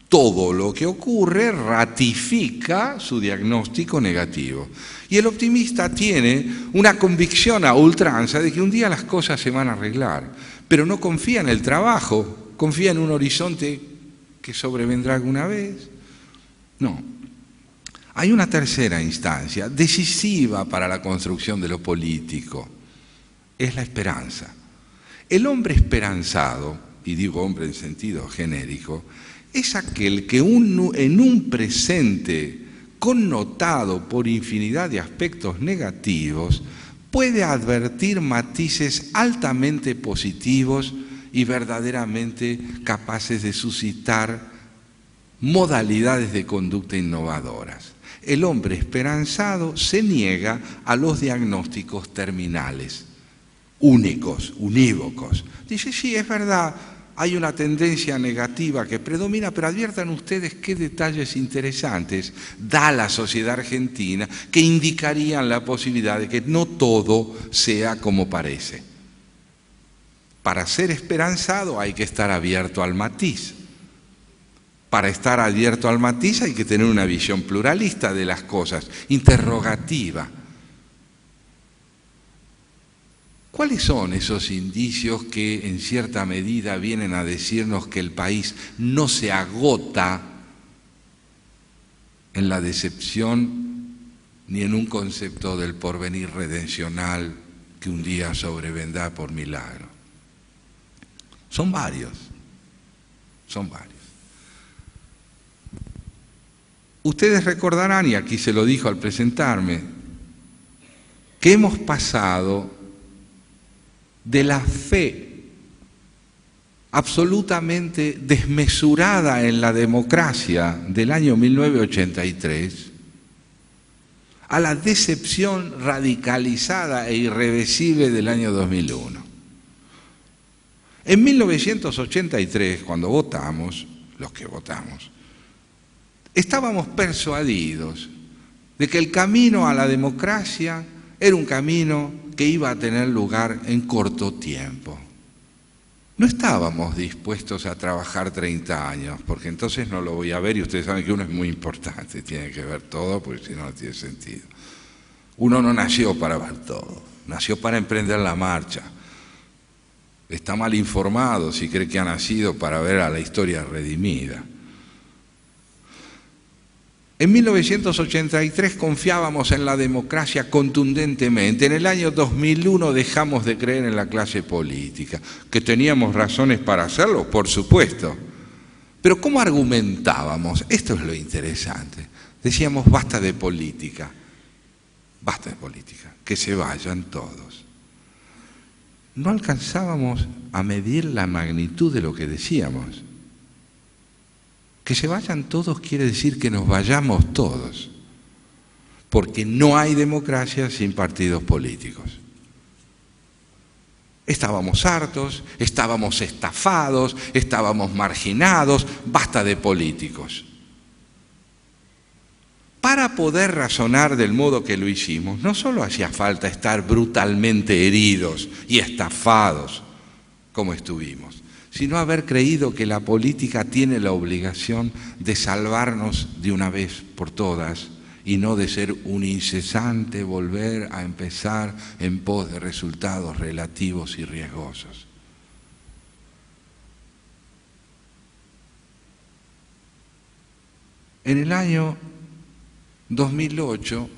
Todo lo que ocurre ratifica su diagnóstico negativo. Y el optimista tiene una convicción a ultranza de que un día las cosas se van a arreglar, pero no confía en el trabajo, confía en un horizonte que sobrevendrá alguna vez. No. Hay una tercera instancia, decisiva para la construcción de lo político, es la esperanza. El hombre esperanzado, y digo hombre en sentido genérico, es aquel que en un presente connotado por infinidad de aspectos negativos puede advertir matices altamente positivos y verdaderamente capaces de suscitar modalidades de conducta innovadoras. El hombre esperanzado se niega a los diagnósticos terminales, únicos, unívocos. Dice, sí, es verdad, hay una tendencia negativa que predomina, pero adviertan ustedes qué detalles interesantes da la sociedad argentina que indicarían la posibilidad de que no todo sea como parece. Para ser esperanzado hay que estar abierto al matiz. Para estar abierto al matiz hay que tener una visión pluralista de las cosas, interrogativa. ¿Cuáles son esos indicios que en cierta medida vienen a decirnos que el país no se agota en la decepción ni en un concepto del porvenir redencional que un día sobrevendrá por milagro? Son varios, son varios. Ustedes recordarán, y aquí se lo dijo al presentarme, que hemos pasado de la fe absolutamente desmesurada en la democracia del año 1983 a la decepción radicalizada e irreversible del año 2001. En 1983, cuando votamos, los que votamos, estábamos persuadidos de que el camino a la democracia era un camino que iba a tener lugar en corto tiempo. No estábamos dispuestos a trabajar 30 años, porque entonces no lo voy a ver y ustedes saben que uno es muy importante, tiene que ver todo, porque si no, no tiene sentido. Uno no nació para ver todo, nació para emprender la marcha. Está mal informado si cree que ha nacido para ver a la historia redimida. En 1983 confiábamos en la democracia contundentemente. En el año 2001 dejamos de creer en la clase política. ¿Que teníamos razones para hacerlo? Por supuesto. Pero ¿cómo argumentábamos? Esto es lo interesante. Decíamos, basta de política, que se vayan todos. No alcanzábamos a medir la magnitud de lo que decíamos. Que se vayan todos quiere decir que nos vayamos todos, porque no hay democracia sin partidos políticos. Estábamos hartos, estábamos estafados, estábamos marginados, basta de políticos. Para para poder razonar del modo que lo hicimos, no solo hacía falta estar brutalmente heridos y estafados como estuvimos, sino haber creído que la política tiene la obligación de salvarnos de una vez por todas y no de ser un incesante volver a empezar en pos de resultados relativos y riesgosos. En el año 2008,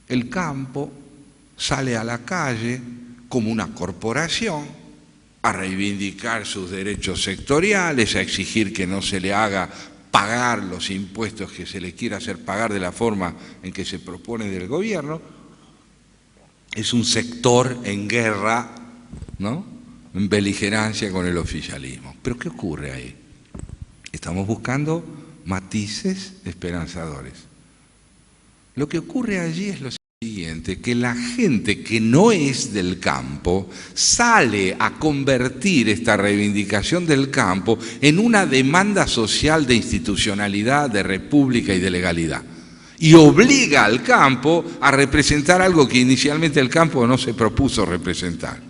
el campo sale a la calle como una corporación a reivindicar sus derechos sectoriales, a exigir que no se le haga pagar los impuestos que se le quiera hacer pagar de la forma en que se propone del gobierno. Es un sector en guerra, ¿no?, en beligerancia con el oficialismo. ¿Pero qué ocurre ahí? Estamos buscando matices esperanzadores. Lo que ocurre allí es lo siguiente, que la gente que no es del campo sale a convertir esta reivindicación del campo en una demanda social de institucionalidad, de república y de legalidad. Y obliga al campo a representar algo que inicialmente el campo no se propuso representar,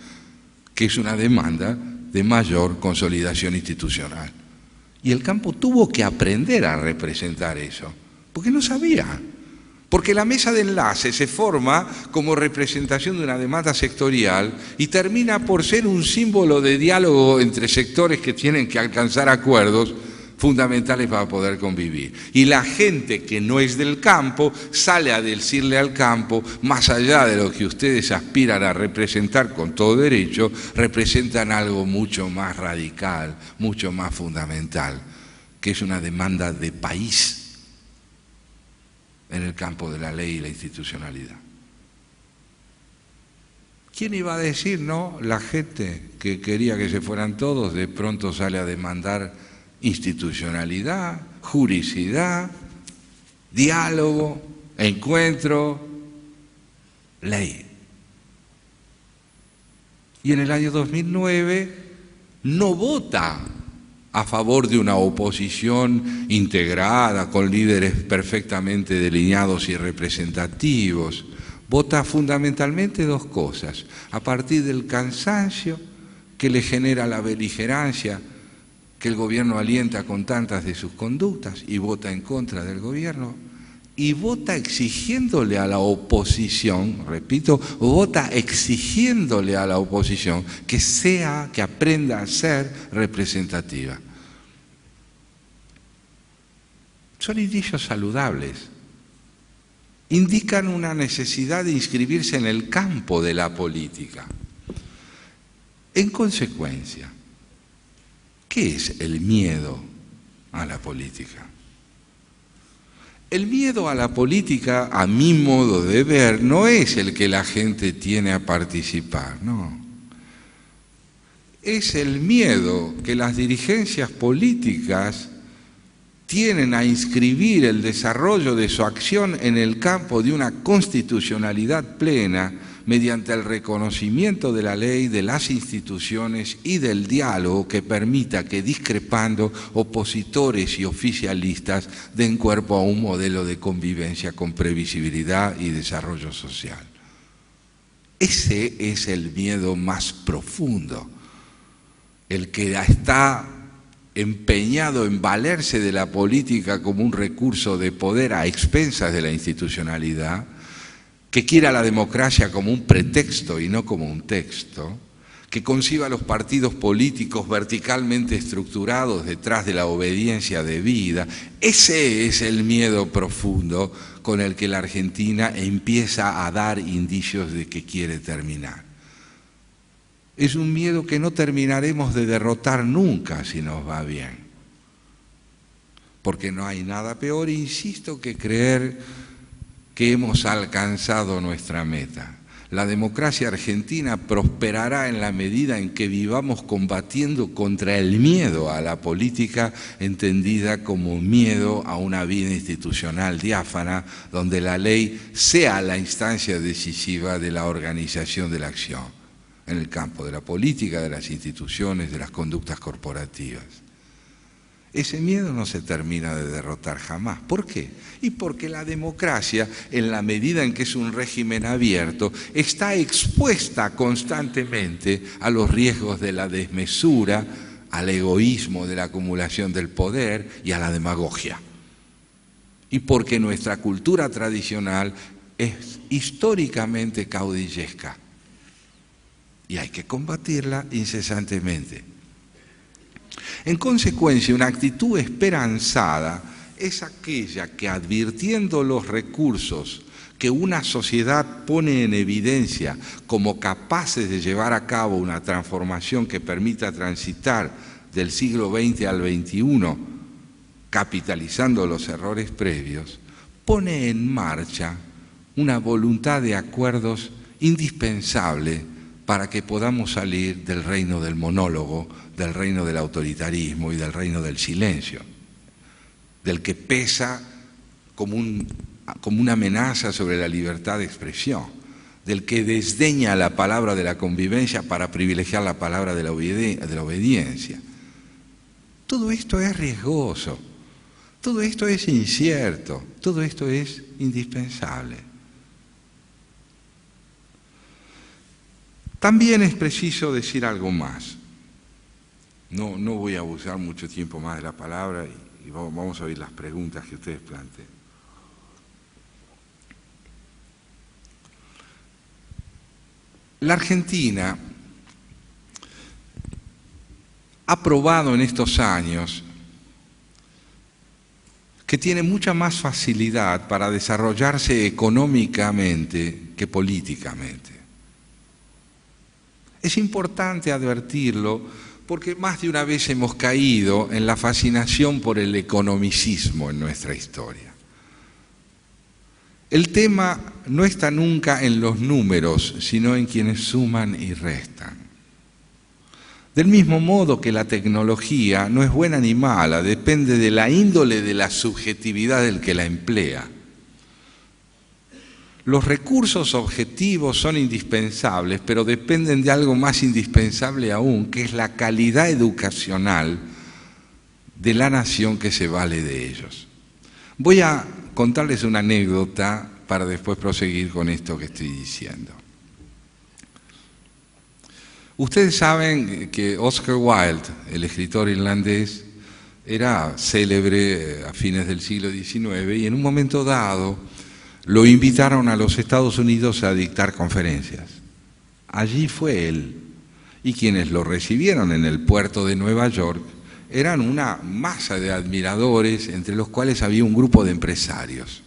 que es una demanda de mayor consolidación institucional. Y el campo tuvo que aprender a representar eso, porque no sabía. Porque la mesa de enlace se forma como representación de una demanda sectorial y termina por ser un símbolo de diálogo entre sectores que tienen que alcanzar acuerdos fundamentales para poder convivir. Y la gente que no es del campo sale a decirle al campo, más allá de lo que ustedes aspiran a representar con todo derecho, representan algo mucho más radical, mucho más fundamental, que es una demanda de país en el campo de la ley y la institucionalidad. ¿Quién iba a decir, no? La gente que quería que se fueran todos, de pronto sale a demandar institucionalidad, juridicidad, diálogo, encuentro, ley. Y en el año 2009 no vota a favor de una oposición integrada, con líderes perfectamente delineados y representativos. Vota fundamentalmente dos cosas: a partir del cansancio que le genera la beligerancia que el gobierno alienta con tantas de sus conductas, y vota en contra del gobierno, y vota exigiéndole a la oposición, repito, vota exigiéndole a la oposición que aprenda a ser representativa. Son indicios saludables. Indican una necesidad de inscribirse en el campo de la política. En consecuencia, ¿qué es el miedo a la política? El miedo a la política, a mi modo de ver, no es el que la gente tiene a participar, no. Es el miedo que las dirigencias políticas tienen a inscribir el desarrollo de su acción en el campo de una constitucionalidad plena, mediante el reconocimiento de la ley, de las instituciones y del diálogo que permita que, discrepando, opositores y oficialistas den cuerpo a un modelo de convivencia con previsibilidad y desarrollo social. Ese es el miedo más profundo, el que está empeñado en valerse de la política como un recurso de poder a expensas de la institucionalidad, que quiera la democracia como un pretexto y no como un texto, que conciba a los partidos políticos verticalmente estructurados detrás de la obediencia debida. Ese es el miedo profundo con el que la Argentina empieza a dar indicios de que quiere terminar. Es un miedo que no terminaremos de derrotar nunca si nos va bien. Porque no hay nada peor, insisto, que creer que hemos alcanzado nuestra meta. La democracia argentina prosperará en la medida en que vivamos combatiendo contra el miedo a la política, entendida como miedo a una vida institucional diáfana, donde la ley sea la instancia decisiva de la organización de la acción, en el campo de la política, de las instituciones, de las conductas corporativas. Ese miedo no se termina de derrotar jamás. ¿Por qué? Y porque la democracia, en la medida en que es un régimen abierto, está expuesta constantemente a los riesgos de la desmesura, al egoísmo de la acumulación del poder y a la demagogia. Y porque nuestra cultura tradicional es históricamente caudillesca y hay que combatirla incesantemente. En consecuencia, una actitud esperanzada es aquella que, advirtiendo los recursos que una sociedad pone en evidencia como capaces de llevar a cabo una transformación que permita transitar del siglo XX al XXI, capitalizando los errores previos, pone en marcha una voluntad de acuerdos indispensable para que podamos salir del reino del monólogo, del reino del autoritarismo y del reino del silencio, del que pesa como una amenaza sobre la libertad de expresión, del que desdeña la palabra de la convivencia para privilegiar la palabra de la obediencia. Todo esto es riesgoso, todo esto es incierto, todo esto es indispensable. También es preciso decir algo más. No voy a abusar mucho tiempo más de la palabra y vamos a oír las preguntas que ustedes planteen. La Argentina ha probado en estos años que tiene mucha más facilidad para desarrollarse económicamente que políticamente. Es importante advertirlo porque más de una vez hemos caído en la fascinación por el economicismo en nuestra historia. El tema no está nunca en los números, sino en quienes suman y restan. Del mismo modo que la tecnología no es buena ni mala, depende de la índole de la subjetividad del que la emplea. Los recursos objetivos son indispensables, pero dependen de algo más indispensable aún, que es la calidad educacional de la nación que se vale de ellos. Voy a contarles una anécdota para después proseguir con esto que estoy diciendo. Ustedes saben que Oscar Wilde, el escritor irlandés, era célebre a fines del siglo XIX y en un momento dado lo invitaron a los Estados Unidos a dictar conferencias. Allí fue él, y quienes lo recibieron en el puerto de Nueva York eran una masa de admiradores, entre los cuales había un grupo de empresarios.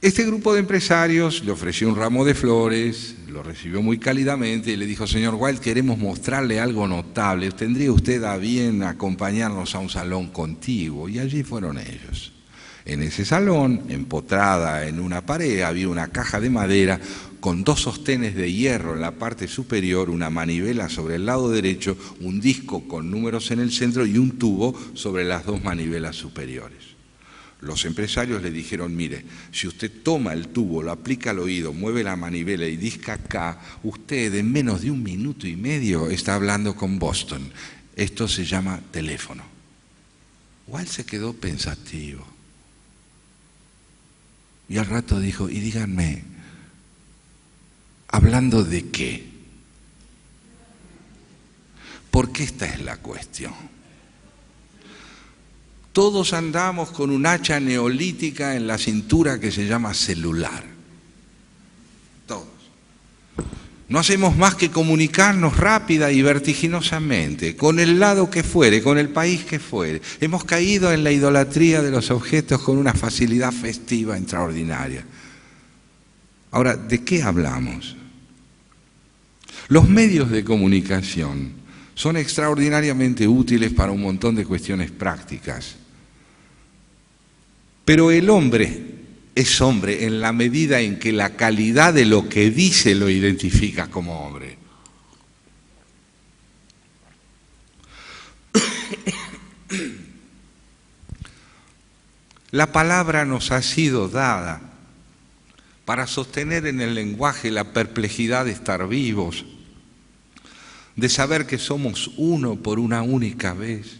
Este grupo de empresarios le ofreció un ramo de flores, lo recibió muy cálidamente y le dijo: señor Wilde, queremos mostrarle algo notable, ¿tendría usted a bien acompañarnos a un salón contiguo? Y allí fueron ellos. En ese salón, empotrada en una pared, había una caja de madera con dos sostenes de hierro en la parte superior, una manivela sobre el lado derecho, un disco con números en el centro y un tubo sobre las dos manivelas superiores. Los empresarios le dijeron: mire, si usted toma el tubo, lo aplica al oído, mueve la manivela y disca acá, usted en menos de 1 minuto y medio está hablando con Boston. Esto se llama teléfono. Wilde se quedó pensativo. Y al rato dijo: y díganme, ¿hablando de qué? Porque esta es la cuestión. Todos andamos con un hacha neolítica en la cintura que se llama celular. Todos. No hacemos más que comunicarnos rápida y vertiginosamente, con el lado que fuere, con el país que fuere. Hemos caído en la idolatría de los objetos con una facilidad festiva extraordinaria. Ahora, ¿de qué hablamos? Los medios de comunicación son extraordinariamente útiles para un montón de cuestiones prácticas. Pero el hombre es hombre en la medida en que la calidad de lo que dice lo identifica como hombre. La palabra nos ha sido dada para sostener en el lenguaje la perplejidad de estar vivos, de saber que somos uno por una única vez,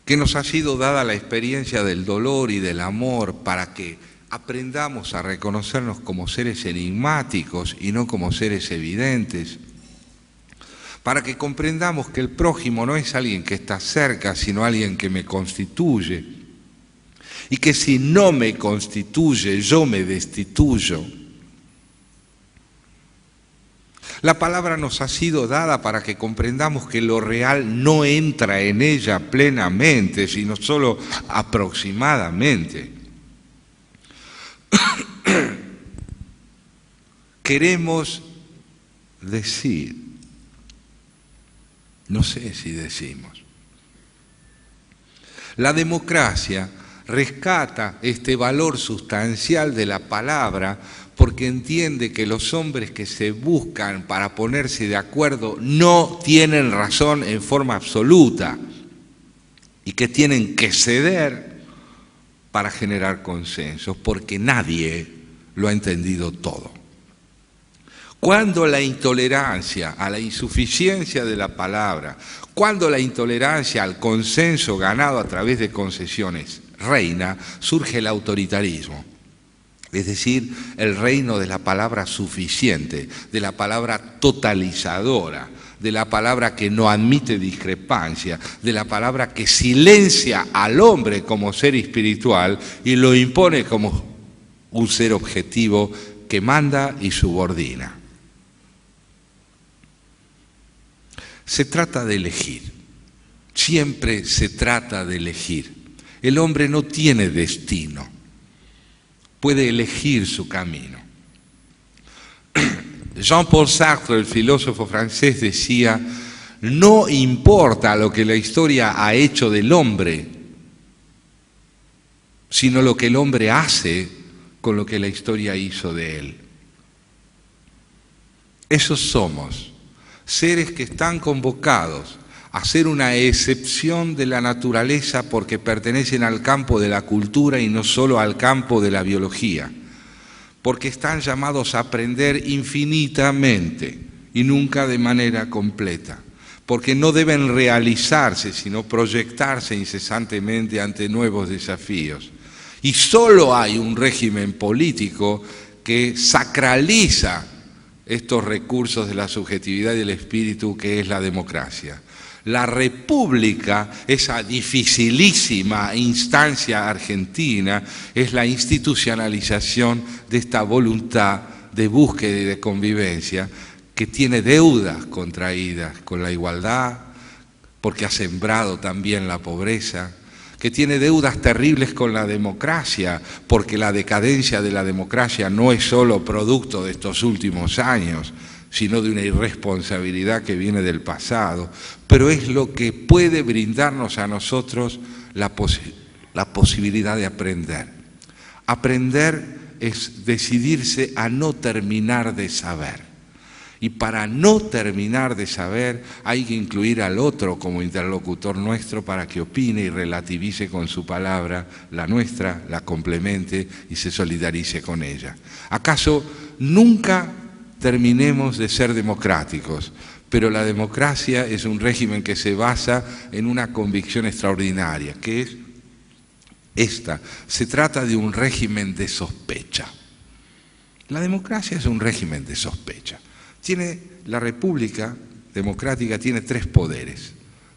que nos ha sido dada la experiencia del dolor y del amor para que aprendamos a reconocernos como seres enigmáticos y no como seres evidentes, para que comprendamos que el prójimo no es alguien que está cerca, sino alguien que me constituye, y que si no me constituye, yo me destituyo. La palabra nos ha sido dada para que comprendamos que lo real no entra en ella plenamente, sino solo aproximadamente. Queremos decir, no sé si decimos, la democracia rescata este valor sustancial de la palabra porque entiende que los hombres que se buscan para ponerse de acuerdo no tienen razón en forma absoluta y que tienen que ceder para generar consensos, porque nadie lo ha entendido todo. Cuando la intolerancia a la insuficiencia de la palabra, cuando la intolerancia al consenso ganado a través de concesiones reina, surge el autoritarismo. Es decir, el reino de la palabra suficiente, de la palabra totalizadora, de la palabra que no admite discrepancia, de la palabra que silencia al hombre como ser espiritual y lo impone como un ser objetivo que manda y subordina. Se trata de elegir, siempre se trata de elegir. El hombre no tiene destino, puede elegir su camino. Jean-Paul Sartre, el filósofo francés, decía: no importa lo que la historia ha hecho del hombre, sino lo que el hombre hace con lo que la historia hizo de él. Esos somos, seres que están convocados a ser una excepción de la naturaleza porque pertenecen al campo de la cultura y no solo al campo de la biología, porque están llamados a aprender infinitamente y nunca de manera completa, porque no deben realizarse sino proyectarse incesantemente ante nuevos desafíos. Y solo hay un régimen político que sacraliza estos recursos de la subjetividad y del espíritu, que es la democracia. La república, esa dificilísima instancia argentina, es la institucionalización de esta voluntad de búsqueda y de convivencia que tiene deudas contraídas con la igualdad, porque ha sembrado también la pobreza, que tiene deudas terribles con la democracia, porque la decadencia de la democracia no es solo producto de estos últimos años, sino de una irresponsabilidad que viene del pasado, pero es lo que puede brindarnos a nosotros la posibilidad de aprender. Aprender es decidirse a no terminar de saber. Y para no terminar de saber hay que incluir al otro como interlocutor nuestro para que opine y relativice con su palabra la nuestra, la complemente y se solidarice con ella. ¿Acaso nunca terminemos de ser democráticos? Pero la democracia es un régimen que se basa en una convicción extraordinaria, que es esta: se trata de un régimen de sospecha. La democracia es un régimen de sospecha. La República Democrática tiene 3 poderes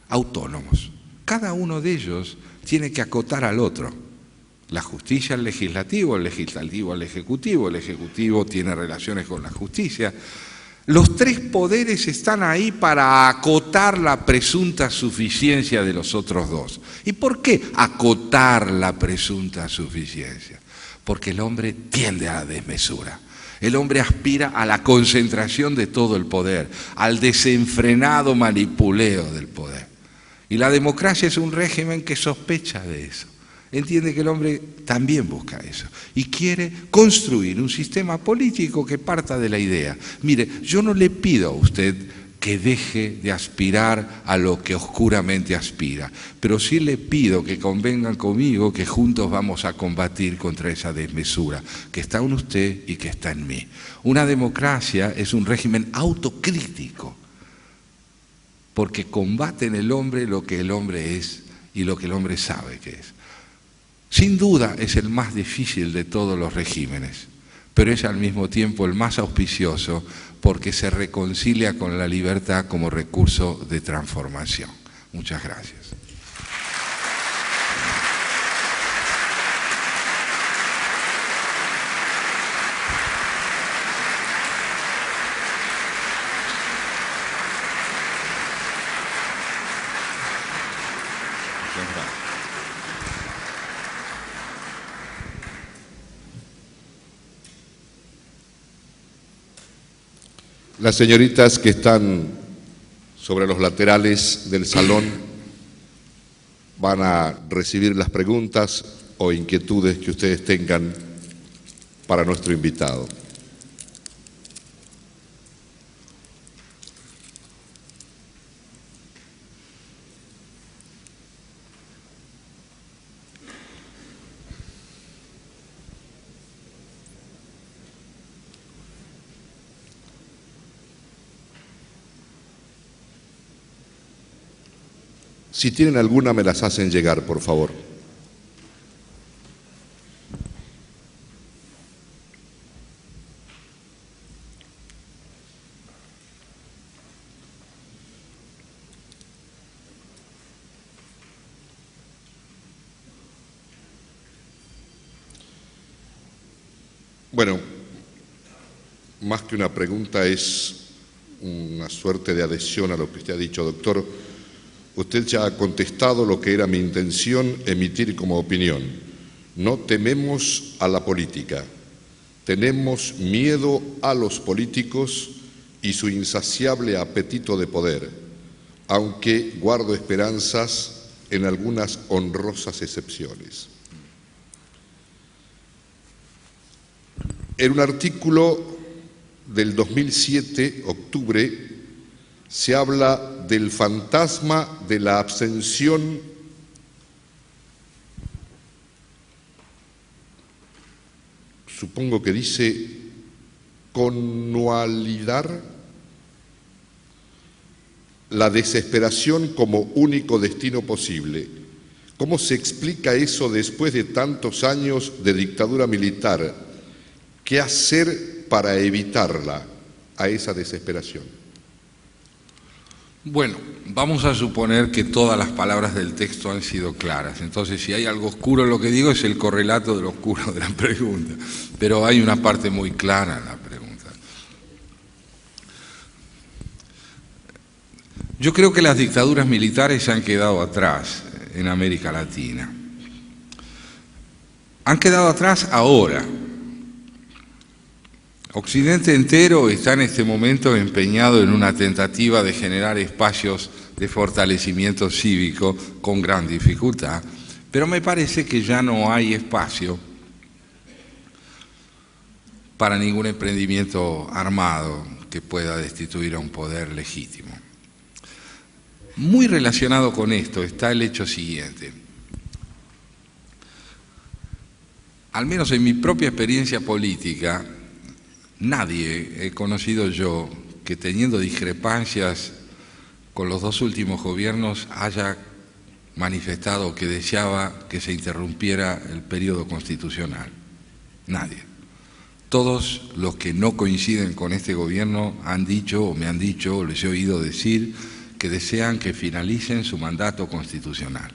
autónomos. Cada uno de ellos tiene que acotar al otro. La justicia al legislativo al ejecutivo, el ejecutivo tiene relaciones con la justicia. Los 3 poderes están ahí para acotar la presunta suficiencia de los otros 2. ¿Y por qué acotar la presunta suficiencia? Porque el hombre tiende a la desmesura. El hombre aspira a la concentración de todo el poder, al desenfrenado manipuleo del poder. Y la democracia es un régimen que sospecha de eso. Entiende que el hombre también busca eso y quiere construir un sistema político que parta de la idea: mire, yo no le pido a usted que deje de aspirar a lo que oscuramente aspira. Pero sí le pido que convengan conmigo que juntos vamos a combatir contra esa desmesura que está en usted y que está en mí. Una democracia es un régimen autocrítico, porque combate en el hombre lo que el hombre es y lo que el hombre sabe que es. Sin duda es el más difícil de todos los regímenes, pero es al mismo tiempo el más auspicioso porque se reconcilia con la libertad como recurso de transformación. Muchas gracias. Las señoritas que están sobre los laterales del salón van a recibir las preguntas o inquietudes que ustedes tengan para nuestro invitado. Si tienen alguna, me las hacen llegar, por favor. Bueno, más que una pregunta es una suerte de adhesión a lo que usted ha dicho, doctor. Usted ya ha contestado lo que era mi intención emitir como opinión. No tememos a la política, tenemos miedo a los políticos y su insaciable apetito de poder, aunque guardo esperanzas en algunas honrosas excepciones. En un artículo del 2007, octubre, se habla del fantasma de la abstención supongo que dice connualidad, la desesperación como único destino posible. ¿Cómo se explica eso después de tantos años de dictadura militar? ¿Qué hacer para evitarla, a esa desesperación? Bueno, vamos a suponer que todas las palabras del texto han sido claras. Entonces, si hay algo oscuro en lo que digo, es el correlato de lo oscuro de la pregunta. Pero hay una parte muy clara en la pregunta. Yo creo que las dictaduras militares se han quedado atrás en América Latina. Han quedado atrás ahora. Occidente entero está en este momento empeñado en una tentativa de generar espacios de fortalecimiento cívico con gran dificultad, pero me parece que ya no hay espacio para ningún emprendimiento armado que pueda destituir a un poder legítimo. Muy relacionado con esto está el hecho siguiente. Al menos en mi propia experiencia política, nadie he conocido yo que teniendo discrepancias con los dos últimos gobiernos haya manifestado que deseaba que se interrumpiera el periodo constitucional. Nadie. Todos los que no coinciden con este gobierno han dicho o me han dicho o les he oído decir que desean que finalicen su mandato constitucional.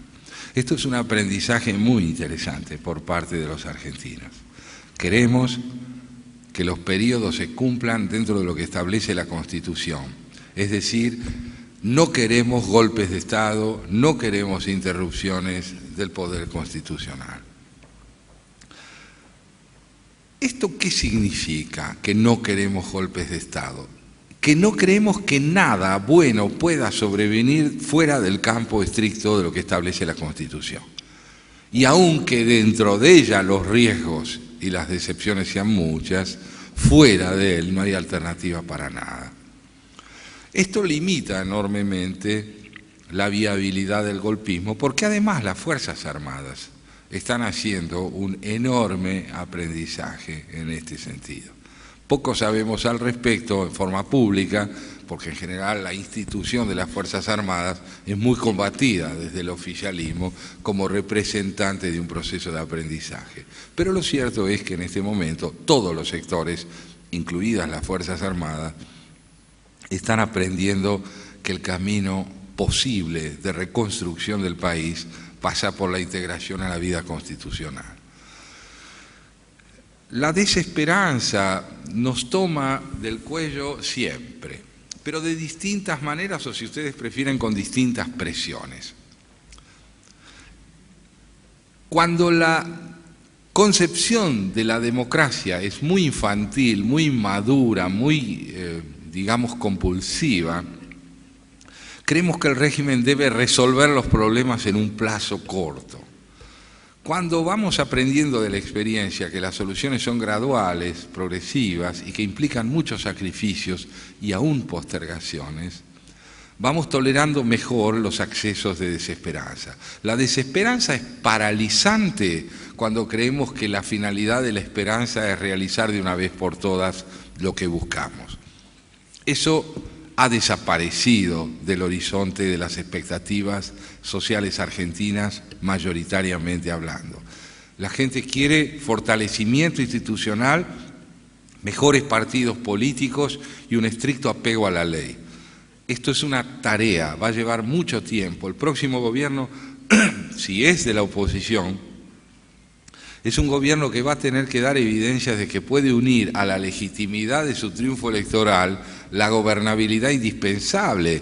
Esto es un aprendizaje muy interesante por parte de los argentinos. Queremos que los periodos se cumplan dentro de lo que establece la Constitución. Es decir, no queremos golpes de Estado, no queremos interrupciones del poder constitucional. ¿Esto qué significa, que no queremos golpes de Estado? Que no creemos que nada bueno pueda sobrevenir fuera del campo estricto de lo que establece la Constitución. Y aunque dentro de ella los riesgos y las decepciones sean muchas, fuera de él no hay alternativa para nada. Esto limita enormemente la viabilidad del golpismo, porque además las Fuerzas Armadas están haciendo un enorme aprendizaje en este sentido. Poco sabemos al respecto en forma pública, porque en general la institución de las Fuerzas Armadas es muy combatida desde el oficialismo como representante de un proceso de aprendizaje. Pero lo cierto es que en este momento todos los sectores, incluidas las Fuerzas Armadas, están aprendiendo que el camino posible de reconstrucción del país pasa por la integración a la vida constitucional. La desesperanza nos toma del cuello siempre, pero de distintas maneras, o si ustedes prefieren, con distintas presiones. Cuando la concepción de la democracia es muy infantil, muy inmadura, muy, digamos, compulsiva, creemos que el régimen debe resolver los problemas en un plazo corto. Cuando vamos aprendiendo de la experiencia que las soluciones son graduales, progresivas y que implican muchos sacrificios y aún postergaciones, vamos tolerando mejor los accesos de desesperanza. La desesperanza es paralizante cuando creemos que la finalidad de la esperanza es realizar de una vez por todas lo que buscamos. Eso ha desaparecido del horizonte de las expectativas sociales argentinas, mayoritariamente hablando. La gente quiere fortalecimiento institucional, mejores partidos políticos y un estricto apego a la ley. Esto es una tarea, va a llevar mucho tiempo. El próximo gobierno, si es de la oposición, es un gobierno que va a tener que dar evidencias de que puede unir a la legitimidad de su triunfo electoral la gobernabilidad indispensable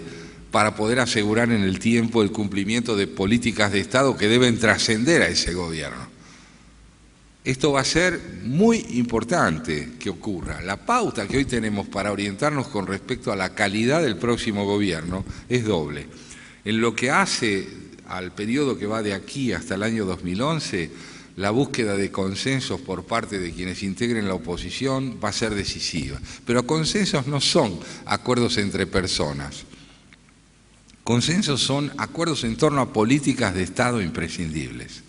para poder asegurar en el tiempo el cumplimiento de políticas de Estado que deben trascender a ese gobierno. Esto va a ser muy importante que ocurra. La pauta que hoy tenemos para orientarnos con respecto a la calidad del próximo gobierno es doble. En lo que hace al periodo que va de aquí hasta el año 2011, la búsqueda de consensos por parte de quienes integren la oposición va a ser decisiva. Pero consensos no son acuerdos entre personas. Consensos son acuerdos en torno a políticas de Estado imprescindibles.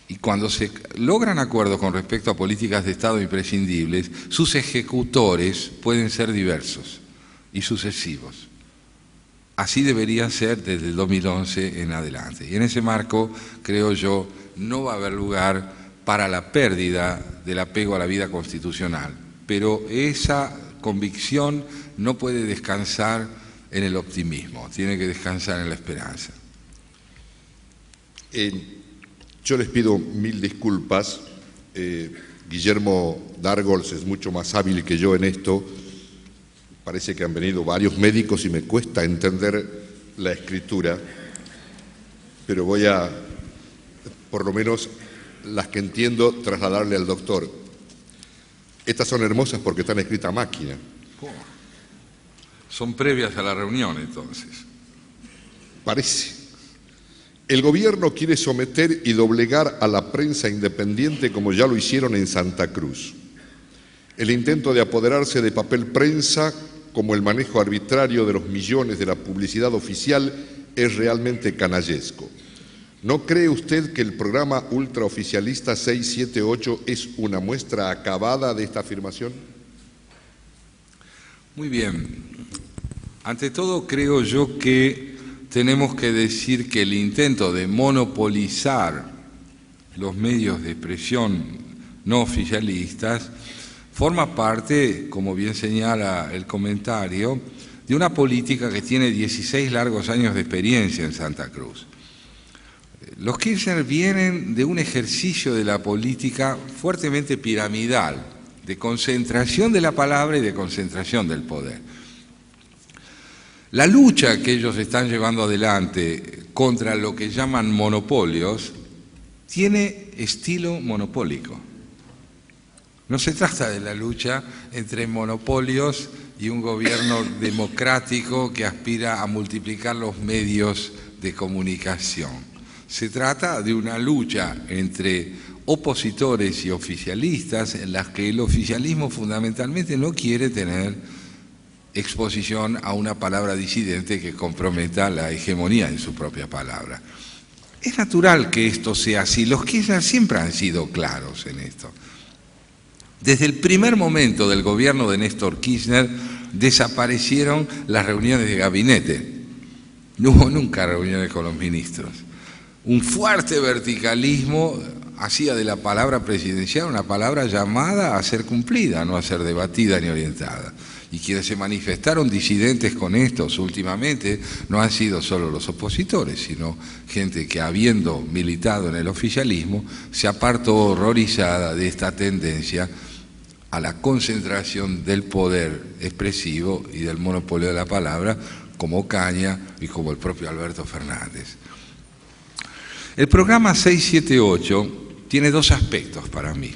Y cuando se logran acuerdos con respecto a políticas de Estado imprescindibles, sus ejecutores pueden ser diversos y sucesivos. Así debería ser desde el 2011 en adelante. Y en ese marco, creo yo, no va a haber lugar para la pérdida del apego a la vida constitucional. Pero esa convicción no puede descansar en el optimismo, tiene que descansar en la esperanza. Yo les pido mil disculpas. Guillermo Dargols es mucho más hábil que yo en esto. Parece que han venido varios médicos y me cuesta entender la escritura, pero voy a, por lo menos las que entiendo, trasladarle al doctor. Estas son hermosas porque están escritas a máquina. Son previas a la reunión, entonces. Parece. El gobierno quiere someter y doblegar a la prensa independiente como ya lo hicieron en Santa Cruz. El intento de apoderarse de papel prensa, como el manejo arbitrario de los millones de la publicidad oficial, es realmente canallesco. ¿No cree usted que el programa ultraoficialista 678 es una muestra acabada de esta afirmación? Muy bien. Ante todo, creo yo que tenemos que decir que el intento de monopolizar los medios de expresión no oficialistas forma parte, como bien señala el comentario, de una política que tiene 16 largos años de experiencia en Santa Cruz. Los Kirchner vienen de un ejercicio de la política fuertemente piramidal, de concentración de la palabra y de concentración del poder. La lucha que ellos están llevando adelante contra lo que llaman monopolios tiene estilo monopólico. No se trata de la lucha entre monopolios y un gobierno democrático que aspira a multiplicar los medios de comunicación. Se trata de una lucha entre opositores y oficialistas en las que el oficialismo fundamentalmente no quiere tener exposición a una palabra disidente que comprometa la hegemonía de su propia palabra. Es natural que esto sea así. Los Kirchner siempre han sido claros en esto. Desde el primer momento del gobierno de Néstor Kirchner desaparecieron las reuniones de gabinete. No hubo nunca reuniones con los ministros. Un fuerte verticalismo hacía de la palabra presidencial una palabra llamada a ser cumplida, no a ser debatida ni orientada. Y quienes se manifestaron disidentes con estos últimamente no han sido solo los opositores, sino gente que, habiendo militado en el oficialismo, se apartó horrorizada de esta tendencia a la concentración del poder expresivo y del monopolio de la palabra, como Caña y como el propio Alberto Fernández. El programa 678 tiene dos aspectos para mí.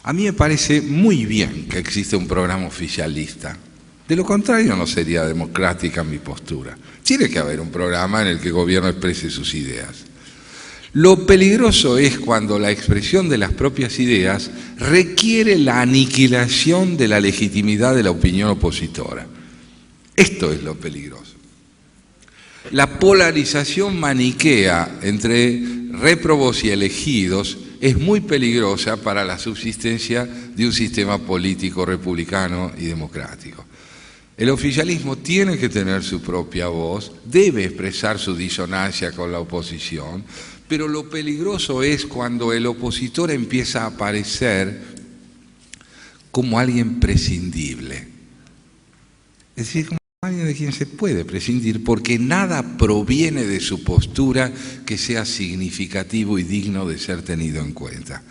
A mí me parece muy bien que existe un programa oficialista. De lo contrario, no sería democrática mi postura. Tiene que haber un programa en el que el gobierno exprese sus ideas. Lo peligroso es cuando la expresión de las propias ideas requiere la aniquilación de la legitimidad de la opinión opositora. Esto es lo peligroso. La polarización maniquea entre réprobos y elegidos es muy peligrosa para la subsistencia de un sistema político republicano y democrático. El oficialismo tiene que tener su propia voz, debe expresar su disonancia con la oposición, pero lo peligroso es cuando el opositor empieza a aparecer como alguien prescindible. Es decir, como alguien de quien se puede prescindir, porque nada proviene de su postura que sea significativo y digno de ser tenido en cuenta.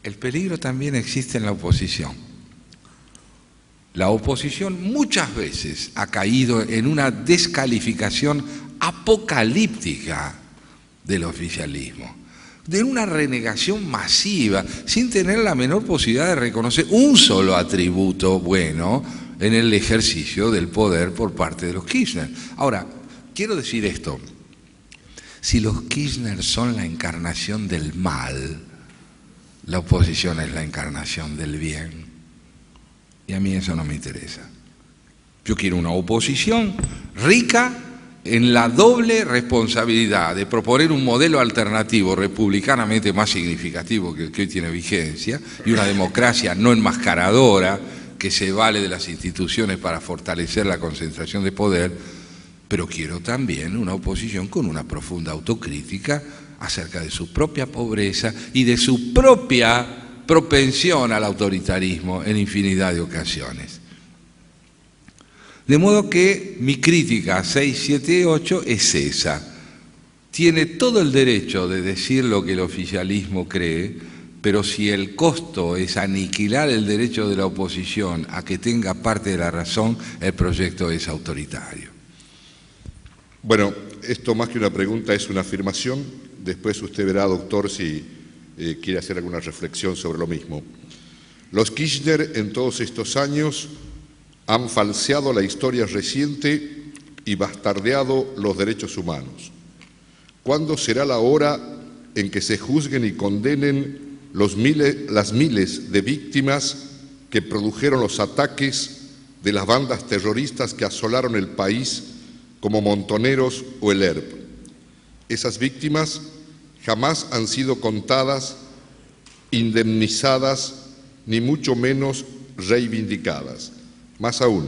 El peligro también existe en la oposición. La oposición muchas veces ha caído en una descalificación apocalíptica del oficialismo, de una renegación masiva, sin tener la menor posibilidad de reconocer un solo atributo bueno en el ejercicio del poder por parte de los Kirchner. Ahora, quiero decir esto, si los Kirchner son la encarnación del mal, la oposición es la encarnación del bien, y a mí eso no me interesa. Yo quiero una oposición rica en la doble responsabilidad de proponer un modelo alternativo republicanamente más significativo que el que hoy tiene vigencia y una democracia no enmascaradora que se vale de las instituciones para fortalecer la concentración de poder, pero quiero también una oposición con una profunda autocrítica acerca de su propia pobreza y de su propia propensión al autoritarismo en infinidad de ocasiones. De modo que mi crítica a 678 es esa. Tiene todo el derecho de decir lo que el oficialismo cree, pero si el costo es aniquilar el derecho de la oposición a que tenga parte de la razón, el proyecto es autoritario. Bueno, esto más que una pregunta es una afirmación. Después usted verá, doctor, si quiere hacer alguna reflexión sobre lo mismo. Los Kirchner en todos estos años han falseado la historia reciente y bastardeado los derechos humanos. ¿Cuándo será la hora en que se juzguen y condenen las miles de víctimas que produjeron los ataques de las bandas terroristas que asolaron el país como Montoneros o el ERP? Esas víctimas jamás han sido contadas, indemnizadas, ni mucho menos reivindicadas. Más aún,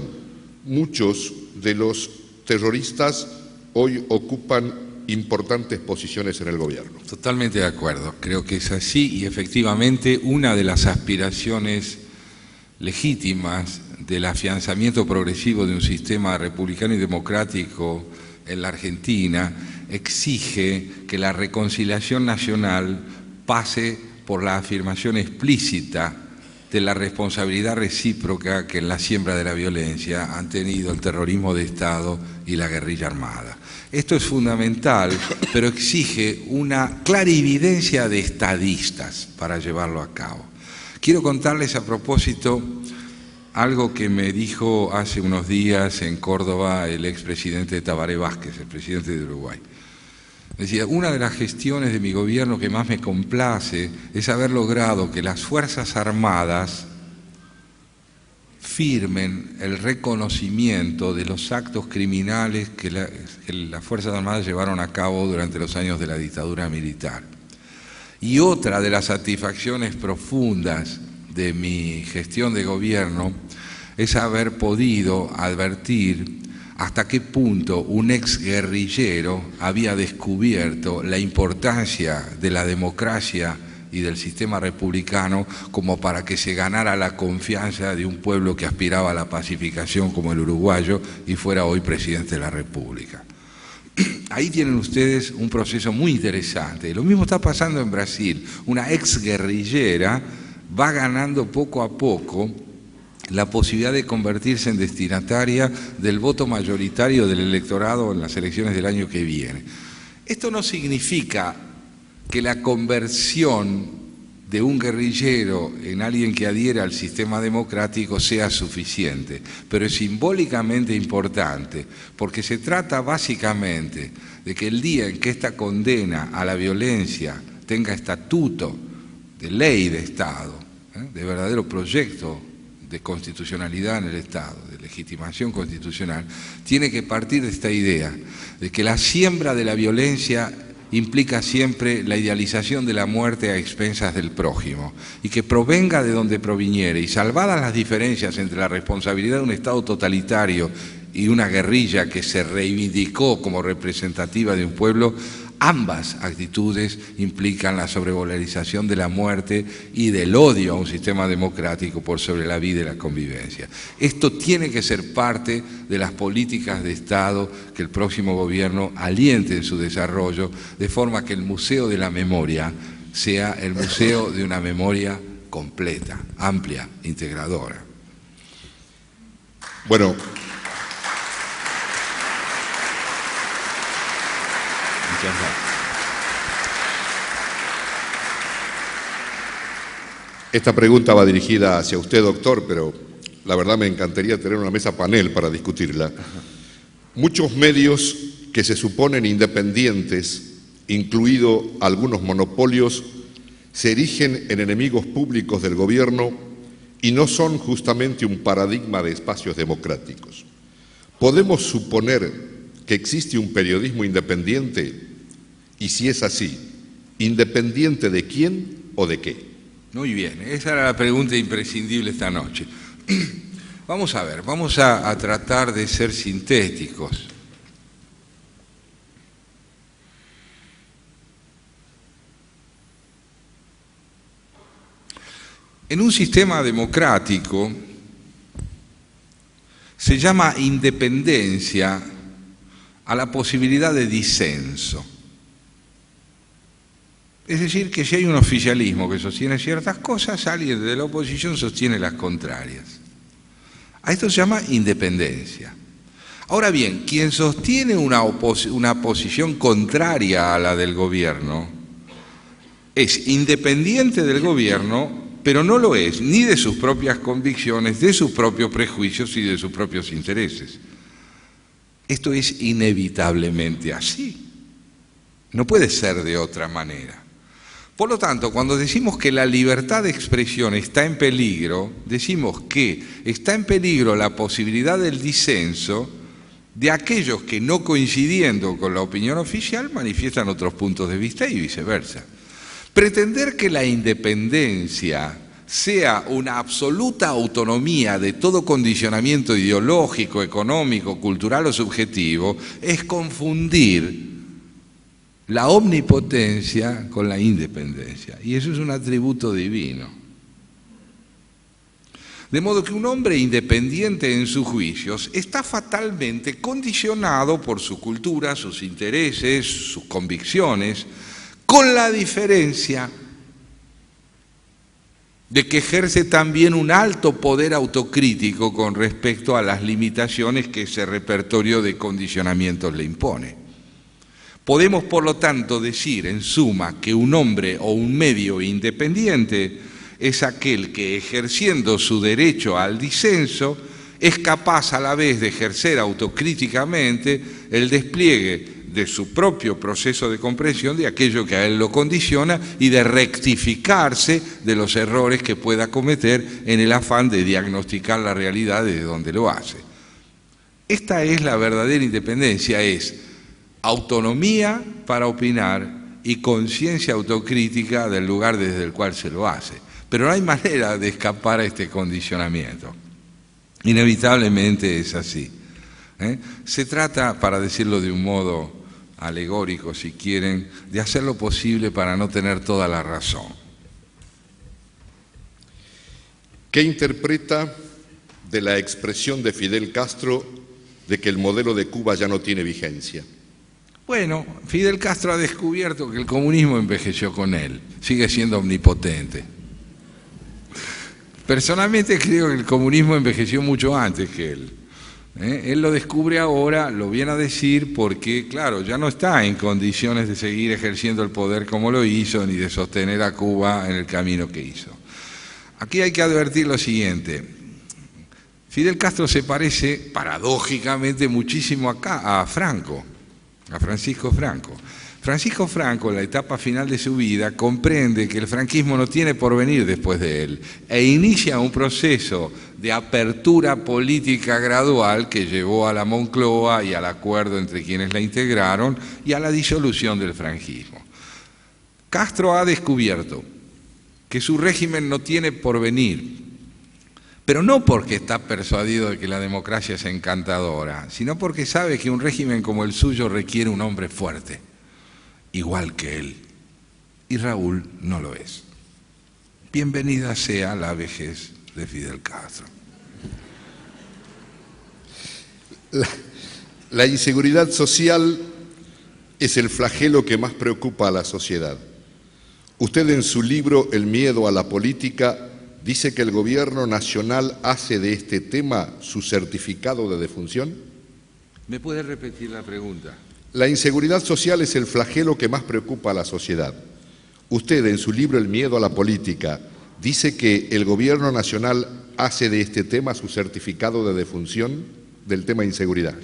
muchos de los terroristas hoy ocupan importantes posiciones en el gobierno. Totalmente de acuerdo, creo que es así y efectivamente una de las aspiraciones legítimas del afianzamiento progresivo de un sistema republicano y democrático en la Argentina exige que la reconciliación nacional pase por la afirmación explícita de la responsabilidad recíproca que en la siembra de la violencia han tenido el terrorismo de Estado y la guerrilla armada. Esto es fundamental, pero exige una clarividencia de estadistas para llevarlo a cabo. Quiero contarles a propósito algo que me dijo hace unos días en Córdoba el expresidente Tabaré Vázquez, el presidente de Uruguay. Decía, una de las gestiones de mi gobierno que más me complace es haber logrado que las Fuerzas Armadas firmen el reconocimiento de los actos criminales que las Fuerzas Armadas llevaron a cabo durante los años de la dictadura militar. Y otra de las satisfacciones profundas de mi gestión de gobierno es haber podido advertir hasta qué punto un exguerrillero había descubierto la importancia de la democracia y del sistema republicano como para que se ganara la confianza de un pueblo que aspiraba a la pacificación como el uruguayo y fuera hoy presidente de la República. Ahí tienen ustedes un proceso muy interesante. Lo mismo está pasando en Brasil. Una exguerrillera va ganando poco a poco la posibilidad de convertirse en destinataria del voto mayoritario del electorado en las elecciones del año que viene. Esto no significa que la conversión de un guerrillero en alguien que adhiere al sistema democrático sea suficiente, pero es simbólicamente importante, porque se trata básicamente de que el día en que esta condena a la violencia tenga estatuto de ley de Estado, de verdadero proyecto de constitucionalidad en el Estado, de legitimación constitucional, tiene que partir de esta idea de que la siembra de la violencia implica siempre la idealización de la muerte a expensas del prójimo, y que provenga de donde proviniere, y salvadas las diferencias entre la responsabilidad de un Estado totalitario y una guerrilla que se reivindicó como representativa de un pueblo, ambas actitudes implican la sobrevalorización de la muerte y del odio a un sistema democrático por sobre la vida y la convivencia. Esto tiene que ser parte de las políticas de Estado que el próximo gobierno aliente en su desarrollo, de forma que el Museo de la Memoria sea el museo de una memoria completa, amplia, integradora. Bueno, esta pregunta va dirigida hacia usted, doctor, pero la verdad me encantaría tener una mesa panel para discutirla. Muchos medios que se suponen independientes, incluidos algunos monopolios, se erigen en enemigos públicos del gobierno y no son justamente un paradigma de espacios democráticos. ¿Podemos suponer que existe un periodismo independiente? Y si es así, ¿independiente de quién o de qué? Muy bien, esa era la pregunta imprescindible esta noche. Vamos a ver, vamos a tratar de ser sintéticos. En un sistema democrático se llama independencia a la posibilidad de disenso. Es decir, que si hay un oficialismo que sostiene ciertas cosas, alguien de la oposición sostiene las contrarias. A esto se llama independencia. Ahora bien, quien sostiene una posición contraria a la del gobierno es independiente del gobierno, pero no lo es ni de sus propias convicciones, de sus propios prejuicios y de sus propios intereses. Esto es inevitablemente así. No puede ser de otra manera. Por lo tanto, cuando decimos que la libertad de expresión está en peligro, decimos que está en peligro la posibilidad del disenso de aquellos que, no coincidiendo con la opinión oficial, manifiestan otros puntos de vista y viceversa. Pretender que la independencia sea una absoluta autonomía de todo condicionamiento ideológico, económico, cultural o subjetivo es confundir la omnipotencia con la independencia, y eso es un atributo divino. De modo que un hombre independiente en sus juicios está fatalmente condicionado por su cultura, sus intereses, sus convicciones, con la diferencia de que ejerce también un alto poder autocrítico con respecto a las limitaciones que ese repertorio de condicionamientos le impone. Podemos, por lo tanto, decir, en suma, que un hombre o un medio independiente es aquel que, ejerciendo su derecho al disenso, es capaz a la vez de ejercer autocríticamente el despliegue de su propio proceso de comprensión de aquello que a él lo condiciona y de rectificarse de los errores que pueda cometer en el afán de diagnosticar la realidad desde donde lo hace. Esta es la verdadera independencia, es autonomía para opinar y conciencia autocrítica del lugar desde el cual se lo hace. Pero no hay manera de escapar a este condicionamiento. Inevitablemente es así. Se trata, para decirlo de un modo alegórico, si quieren, de hacer lo posible para no tener toda la razón. ¿Qué interpreta de la expresión de Fidel Castro de que el modelo de Cuba ya no tiene vigencia? Bueno, Fidel Castro ha descubierto que el comunismo envejeció con él, sigue siendo omnipotente. Personalmente creo que el comunismo envejeció mucho antes que él. Él lo descubre ahora, lo viene a decir porque, claro, ya no está en condiciones de seguir ejerciendo el poder como lo hizo, ni de sostener a Cuba en el camino que hizo. Aquí hay que advertir lo siguiente. Fidel Castro se parece, paradójicamente, muchísimo a Franco, a Francisco Franco. Francisco Franco, en la etapa final de su vida, comprende que el franquismo no tiene porvenir después de él e inicia un proceso de apertura política gradual que llevó a la Moncloa y al acuerdo entre quienes la integraron y a la disolución del franquismo. Castro ha descubierto que su régimen no tiene porvenir, pero no porque está persuadido de que la democracia es encantadora, sino porque sabe que un régimen como el suyo requiere un hombre fuerte, igual que él, y Raúl no lo es. Bienvenida sea la vejez de Fidel Castro. La inseguridad social es el flagelo que más preocupa a la sociedad. Usted en su libro El miedo a la política dice que el gobierno nacional hace de este tema su certificado de defunción. ¿Me puede repetir la pregunta? La inseguridad social es el flagelo que más preocupa a la sociedad. Usted, en su libro El miedo a la política, dice que el gobierno nacional hace de este tema su certificado de defunción del tema de inseguridad.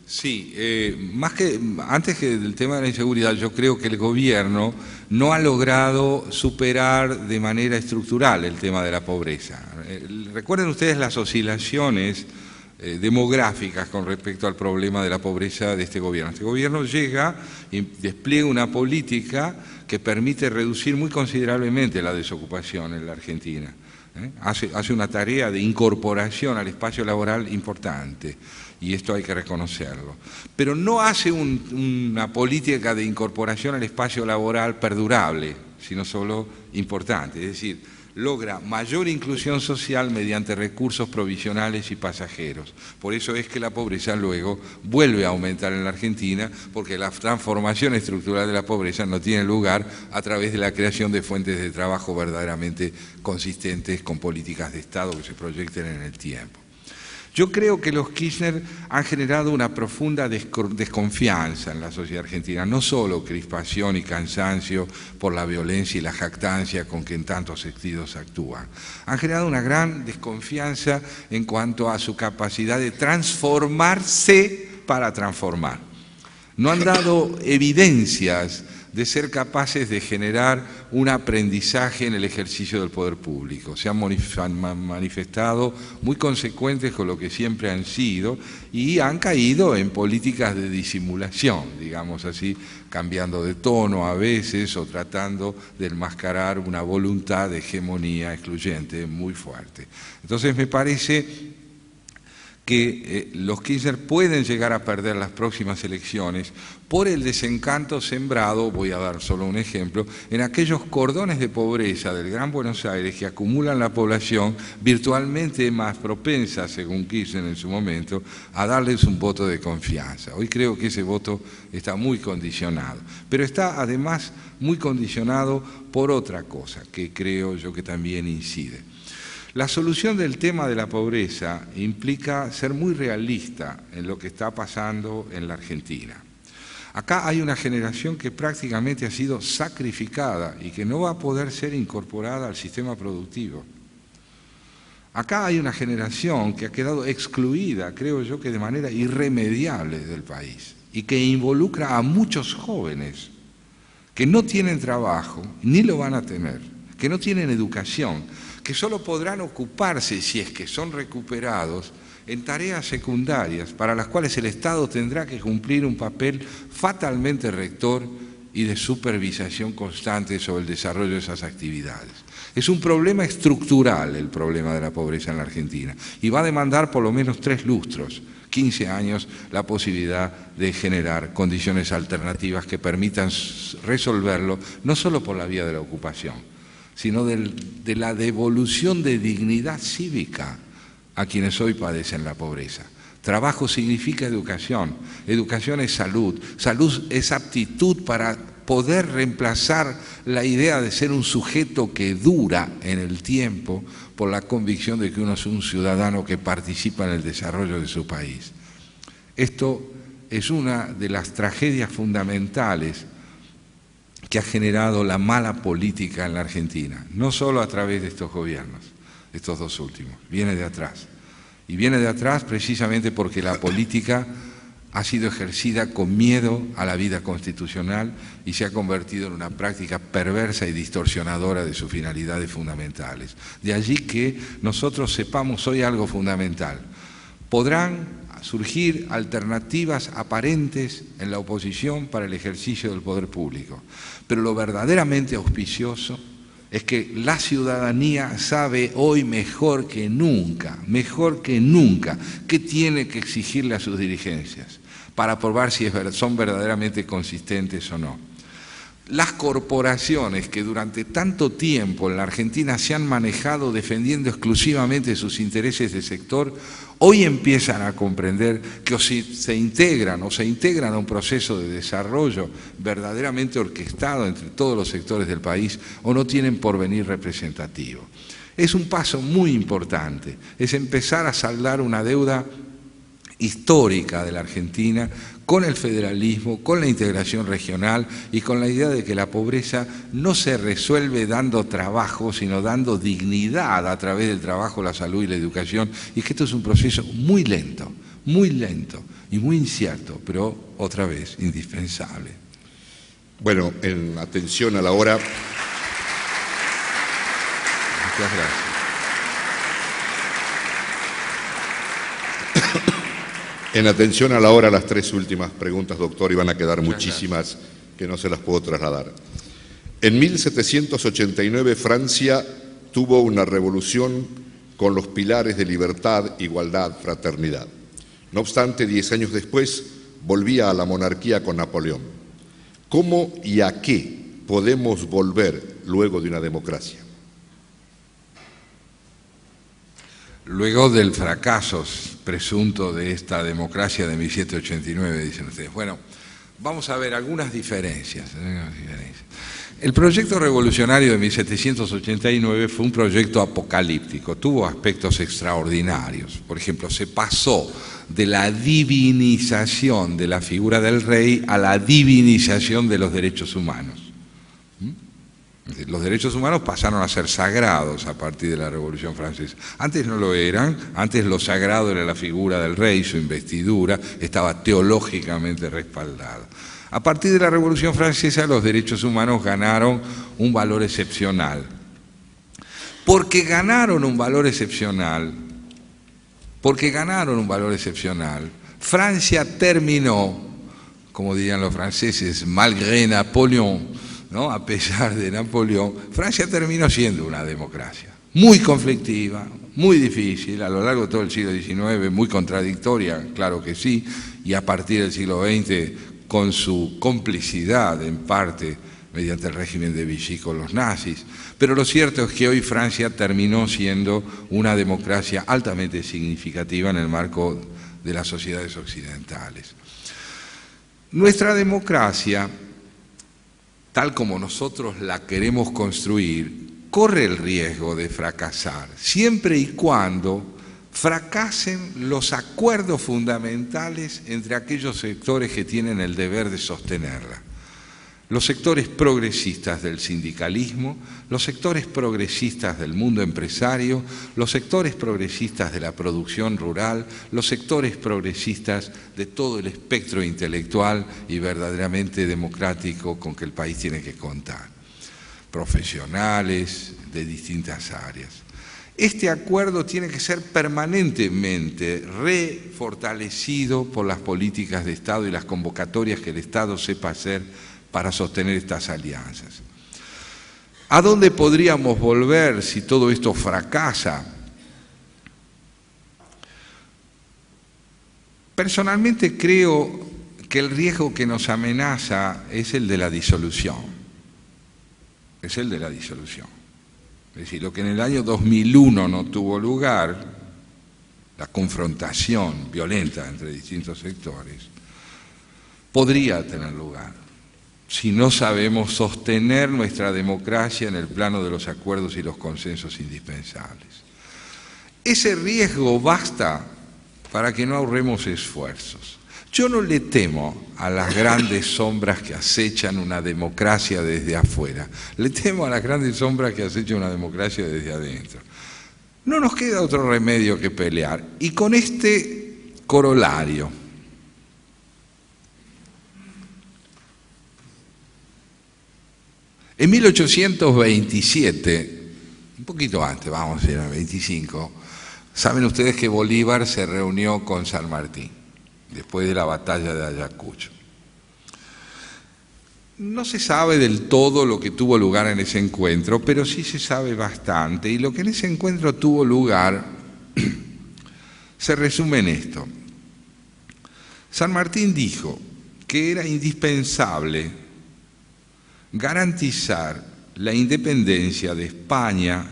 Sí, antes que del tema de la inseguridad, yo creo que el gobierno no ha logrado superar de manera estructural el tema de la pobreza. Recuerden ustedes las oscilaciones demográficas con respecto al problema de la pobreza de este gobierno. Este gobierno llega y despliega una política que permite reducir muy considerablemente la desocupación en la Argentina. Hace una tarea de incorporación al espacio laboral importante, y esto hay que reconocerlo. Pero no hace una política de incorporación al espacio laboral perdurable, sino solo importante, es decir, logra mayor inclusión social mediante recursos provisionales y pasajeros. Por eso es que la pobreza luego vuelve a aumentar en la Argentina, porque la transformación estructural de la pobreza no tiene lugar a través de la creación de fuentes de trabajo verdaderamente consistentes con políticas de Estado que se proyecten en el tiempo. Yo creo que los Kirchner han generado una profunda desconfianza en la sociedad argentina, no solo crispación y cansancio por la violencia y la jactancia con que en tantos sentidos actúan. Han generado una gran desconfianza en cuanto a su capacidad de transformarse para transformar. No han dado evidencias de ser capaces de generar un aprendizaje en el ejercicio del poder público. Se han manifestado muy consecuentes con lo que siempre han sido y han caído en políticas de disimulación, digamos así, cambiando de tono a veces o tratando de enmascarar una voluntad de hegemonía excluyente muy fuerte. Entonces me parece que los Kirchner pueden llegar a perder las próximas elecciones por el desencanto sembrado, voy a dar solo un ejemplo, en aquellos cordones de pobreza del Gran Buenos Aires que acumulan la población virtualmente más propensa, según Kirchner en su momento, a darles un voto de confianza. Hoy creo que ese voto está muy condicionado, pero está además muy condicionado por otra cosa que creo yo que también incide. La solución del tema de la pobreza implica ser muy realista en lo que está pasando en la Argentina. Acá hay una generación que prácticamente ha sido sacrificada y que no va a poder ser incorporada al sistema productivo. Acá hay una generación que ha quedado excluida, creo yo, que de manera irremediable del país. y que involucra a muchos jóvenes que no tienen trabajo, ni lo van a tener, que no tienen educación, que solo podrán ocuparse, si es que son recuperados, en tareas secundarias para las cuales el Estado tendrá que cumplir un papel fatalmente rector y de supervisación constante sobre el desarrollo de esas actividades. Es un problema estructural el problema de la pobreza en la Argentina y va a demandar por lo menos 3 lustros, 15 años, la posibilidad de generar condiciones alternativas que permitan resolverlo, no solo por la vía de la ocupación, sino de la devolución de dignidad cívica a quienes hoy padecen la pobreza. Trabajo significa educación, educación es salud, salud es aptitud para poder reemplazar la idea de ser un sujeto que dura en el tiempo por la convicción de que uno es un ciudadano que participa en el desarrollo de su país. Esto es una de las tragedias fundamentales que ha generado la mala política en la Argentina, no solo a través de estos gobiernos, estos 2 últimos, viene de atrás. Y viene de atrás precisamente porque la política ha sido ejercida con miedo a la vida constitucional y se ha convertido en una práctica perversa y distorsionadora de sus finalidades fundamentales. De allí que nosotros sepamos hoy algo fundamental. Podrán surgir alternativas aparentes en la oposición para el ejercicio del poder público, pero lo verdaderamente auspicioso es que la ciudadanía sabe hoy mejor que nunca, qué tiene que exigirle a sus dirigencias para probar si son verdaderamente consistentes o no. Las corporaciones que durante tanto tiempo en la Argentina se han manejado defendiendo exclusivamente sus intereses de sector, hoy empiezan a comprender que o si se integran a un proceso de desarrollo verdaderamente orquestado entre todos los sectores del país o no tienen porvenir representativo. Es un paso muy importante, es empezar a saldar una deuda histórica de la Argentina con el federalismo, con la integración regional y con la idea de que la pobreza no se resuelve dando trabajo, sino dando dignidad a través del trabajo, la salud y la educación, y que esto es un proceso muy lento y muy incierto, pero otra vez indispensable. Bueno, en atención a la hora. Muchas gracias. En atención a la hora, las 3 últimas preguntas, doctor, y van a quedar muchísimas que no se las puedo trasladar. En 1789 Francia tuvo una revolución con los pilares de libertad, igualdad, fraternidad. No obstante, 10 años después volvía a la monarquía con Napoleón. ¿Cómo y a qué podemos volver luego de una democracia? Luego del fracaso presunto de esta democracia de 1789, dicen ustedes. Bueno, vamos a ver algunas diferencias. El proyecto revolucionario de 1789 fue un proyecto apocalíptico, tuvo aspectos extraordinarios. Por ejemplo, se pasó de la divinización de la figura del rey a la divinización de los derechos humanos. Los derechos humanos pasaron a ser sagrados a partir de la Revolución Francesa. Antes no lo eran, antes lo sagrado era la figura del rey, su investidura, estaba teológicamente respaldada. A partir de la Revolución Francesa los derechos humanos ganaron un valor excepcional. Porque ganaron un valor excepcional, Francia terminó, como dirían los franceses, malgré Napoleón, ¿no? A pesar de Napoleón, Francia terminó siendo una democracia muy conflictiva, muy difícil, a lo largo de todo el siglo XIX, muy contradictoria, claro que sí, y a partir del siglo XX con su complicidad en parte mediante el régimen de Vichy con los nazis. Pero lo cierto es que hoy Francia terminó siendo una democracia altamente significativa en el marco de las sociedades occidentales. Nuestra democracia, tal como nosotros la queremos construir, corre el riesgo de fracasar, siempre y cuando fracasen los acuerdos fundamentales entre aquellos sectores que tienen el deber de sostenerla. los sectores progresistas del sindicalismo, los sectores progresistas del mundo empresario, los sectores progresistas de la producción rural, los sectores progresistas de todo el espectro intelectual y verdaderamente democrático con que el país tiene que contar, profesionales de distintas áreas. Este acuerdo tiene que ser permanentemente refortalecido por las políticas de Estado y las convocatorias que el Estado sepa hacer para sostener estas alianzas. ¿A dónde podríamos volver si todo esto fracasa? Personalmente creo que el riesgo que nos amenaza es el de la disolución. Es el de la disolución. Es decir, lo que en el año 2001 no tuvo lugar, la confrontación violenta entre distintos sectores, podría tener lugar si no sabemos sostener nuestra democracia en el plano de los acuerdos y los consensos indispensables. Ese riesgo basta para que no ahorremos esfuerzos. Yo no le temo a las grandes sombras que acechan una democracia desde afuera, le temo a las grandes sombras que acechan una democracia desde adentro. No nos queda otro remedio que pelear, y con este corolario. En 1827, un poquito antes, vamos a decir, en el 25, saben ustedes que Bolívar se reunió con San Martín, después de la batalla de Ayacucho. No se sabe del todo lo que tuvo lugar en ese encuentro, pero sí se sabe bastante, y lo que en ese encuentro tuvo lugar se resume en esto. San Martín dijo que era indispensable garantizar la independencia de España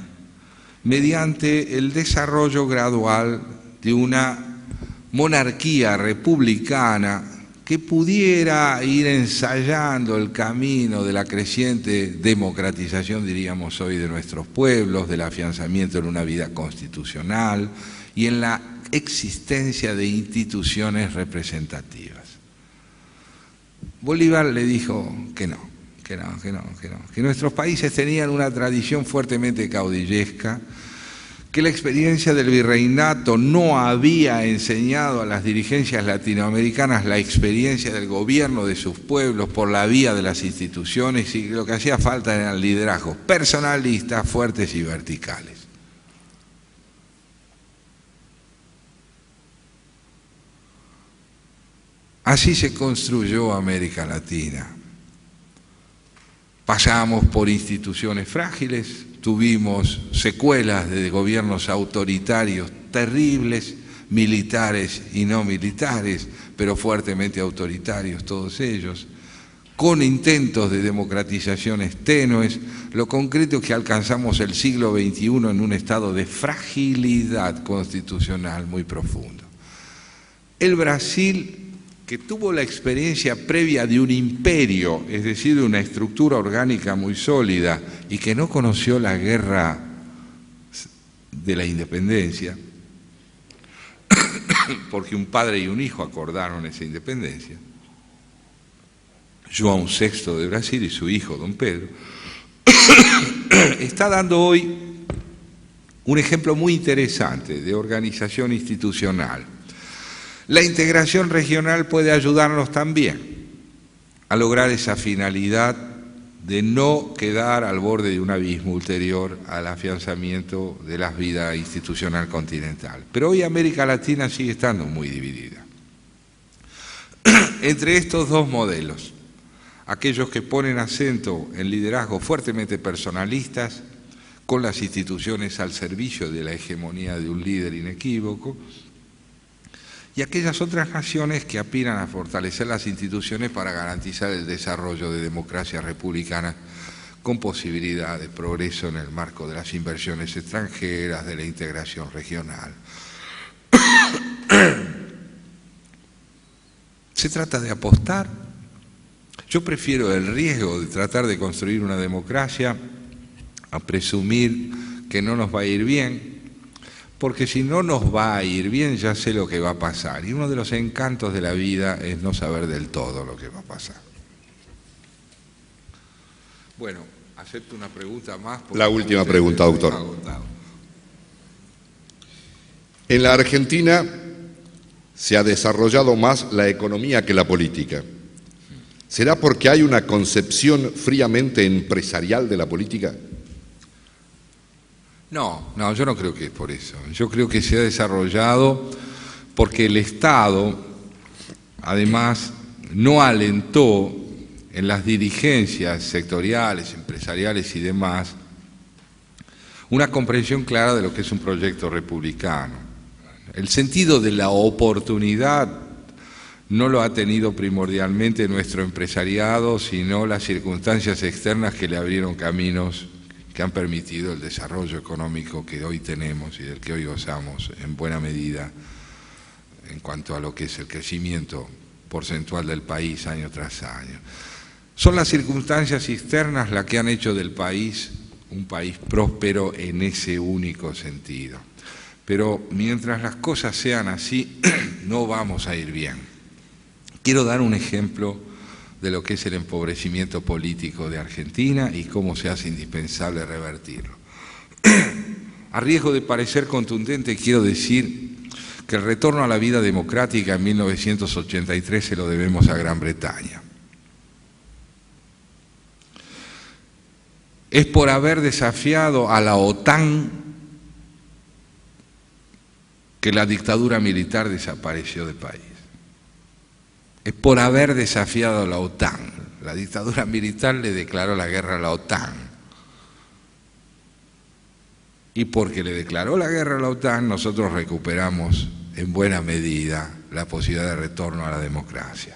mediante el desarrollo gradual de una monarquía republicana que pudiera ir ensayando el camino de la creciente democratización, diríamos hoy, de nuestros pueblos, del afianzamiento en una vida constitucional y en la existencia de instituciones representativas. Bolívar le dijo que no. Que nuestros países tenían una tradición fuertemente caudillesca, que la experiencia del virreinato no había enseñado a las dirigencias latinoamericanas la experiencia del gobierno de sus pueblos por la vía de las instituciones, y que lo que hacía falta eran liderazgos personalistas, fuertes y verticales. Así se construyó América Latina. Pasamos por instituciones frágiles, tuvimos secuelas de gobiernos autoritarios terribles, militares y no militares, pero fuertemente autoritarios todos ellos, con intentos de democratizaciones tenues. Lo concreto es que alcanzamos el siglo XXI en un estado de fragilidad constitucional muy profundo. El Brasil, que tuvo la experiencia previa de un imperio, es decir, de una estructura orgánica muy sólida, y que no conoció la guerra de la independencia, porque un padre y un hijo acordaron esa independencia, João VI de Brasil y su hijo, don Pedro, está dando hoy un ejemplo muy interesante de organización institucional. La integración regional puede ayudarnos también a lograr esa finalidad de no quedar al borde de un abismo ulterior al afianzamiento de la vida institucional continental. Pero hoy América Latina sigue estando muy dividida entre estos dos modelos, aquellos que ponen acento en liderazgos fuertemente personalistas, con las instituciones al servicio de la hegemonía de un líder inequívoco, y aquellas otras naciones que aspiran a fortalecer las instituciones para garantizar el desarrollo de democracias republicanas con posibilidad de progreso en el marco de las inversiones extranjeras, de la integración regional. ¿Se trata de apostar? Yo prefiero el riesgo de tratar de construir una democracia a presumir que no nos va a ir bien, porque si no nos va a ir bien ya sé lo que va a pasar, y uno de los encantos de la vida es no saber del todo lo que va a pasar. Bueno, acepto una pregunta más. La última pregunta, doctor. En la Argentina se ha desarrollado más la economía que la política. ¿Será porque hay una concepción fríamente empresarial de la política? No, yo no creo que es por eso. Yo creo que se ha desarrollado porque el Estado, además, no alentó en las dirigencias sectoriales, empresariales y demás, una comprensión clara de lo que es un proyecto republicano. El sentido de la oportunidad no lo ha tenido primordialmente nuestro empresariado, sino las circunstancias externas que le abrieron caminos que han permitido el desarrollo económico que hoy tenemos y del que hoy gozamos en buena medida en cuanto a lo que es el crecimiento porcentual del país año tras año. Son las circunstancias externas las que han hecho del país un país próspero en ese único sentido. Pero mientras las cosas sean así, no vamos a ir bien. Quiero dar un ejemplo de lo que es el empobrecimiento político de Argentina y cómo se hace indispensable revertirlo. A riesgo de parecer contundente, quiero decir que el retorno a la vida democrática en 1983 se lo debemos a Gran Bretaña. Es por haber desafiado a la OTAN que la dictadura militar desapareció del país. Es por haber desafiado a la OTAN. La dictadura militar le declaró la guerra a la OTAN. Y porque le declaró la guerra a la OTAN, nosotros recuperamos en buena medida la posibilidad de retorno a la democracia.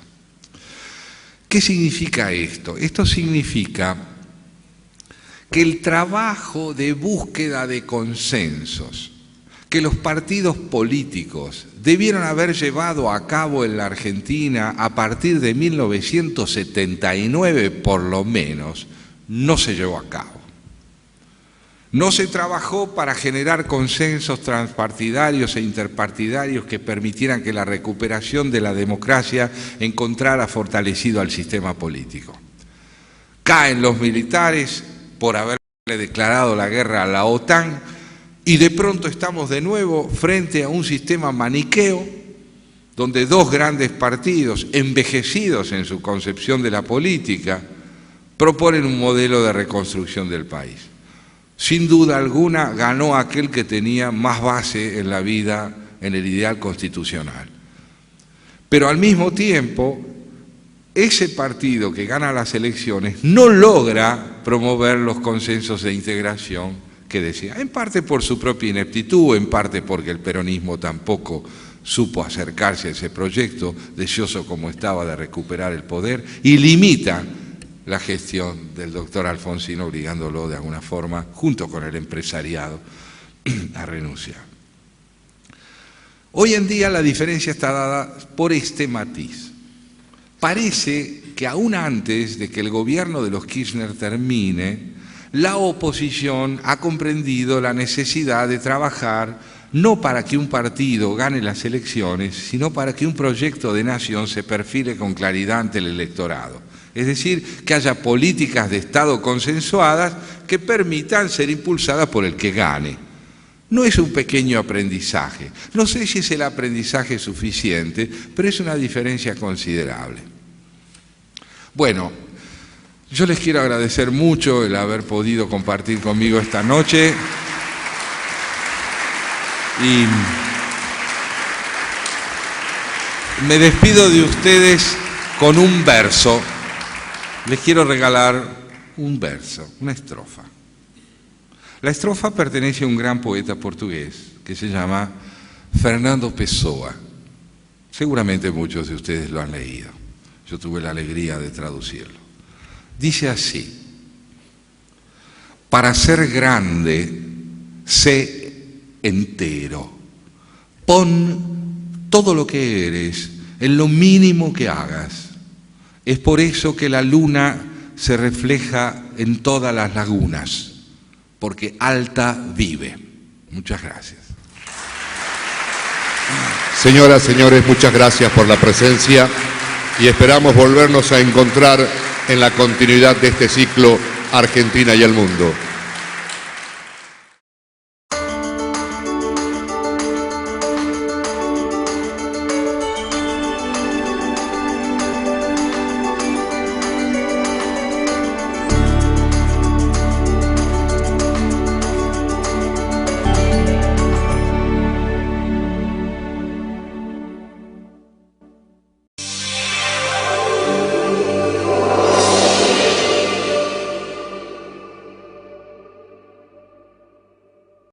¿Qué significa esto? Esto significa que el trabajo de búsqueda de consensos que los partidos políticos debieron haber llevado a cabo en la Argentina a partir de 1979 por lo menos, no se llevó a cabo. No se trabajó para generar consensos transpartidarios e interpartidarios que permitieran que la recuperación de la democracia encontrara fortalecido al sistema político. Caen los militares por haberle declarado la guerra a la OTAN y de pronto estamos de nuevo frente a un sistema maniqueo donde dos grandes partidos, envejecidos en su concepción de la política, proponen un modelo de reconstrucción del país. Sin duda alguna ganó aquel que tenía más base en la vida, en el ideal constitucional. Pero al mismo tiempo, ese partido que gana las elecciones no logra promover los consensos de integración que decía, en parte por su propia ineptitud, en parte porque el peronismo tampoco supo acercarse a ese proyecto, deseoso como estaba de recuperar el poder, y limita la gestión del doctor Alfonsín, obligándolo de alguna forma, junto con el empresariado, a renunciar. Hoy en día la diferencia está dada por este matiz. Parece que aún antes de que el gobierno de los Kirchner termine, la oposición ha comprendido la necesidad de trabajar no para que un partido gane las elecciones, sino para que un proyecto de nación se perfile con claridad ante el electorado. Es decir, que haya políticas de Estado consensuadas que permitan ser impulsadas por el que gane. No es un pequeño aprendizaje. No sé si es el aprendizaje suficiente, pero es una diferencia considerable. Bueno, yo les quiero agradecer mucho el haber podido compartir conmigo esta noche y me despido de ustedes con un verso. Les quiero regalar un verso, una estrofa. La estrofa pertenece a un gran poeta portugués que se llama Fernando Pessoa. Seguramente muchos de ustedes lo han leído. Yo tuve la alegría de traducirlo. Dice así: para ser grande, sé entero. Pon todo lo que eres en lo mínimo que hagas. Es por eso que la luna se refleja en todas las lagunas, porque alta vive. Muchas gracias. Señoras, señores, muchas gracias por la presencia y esperamos volvernos a encontrar en la continuidad de este ciclo Argentina y el mundo.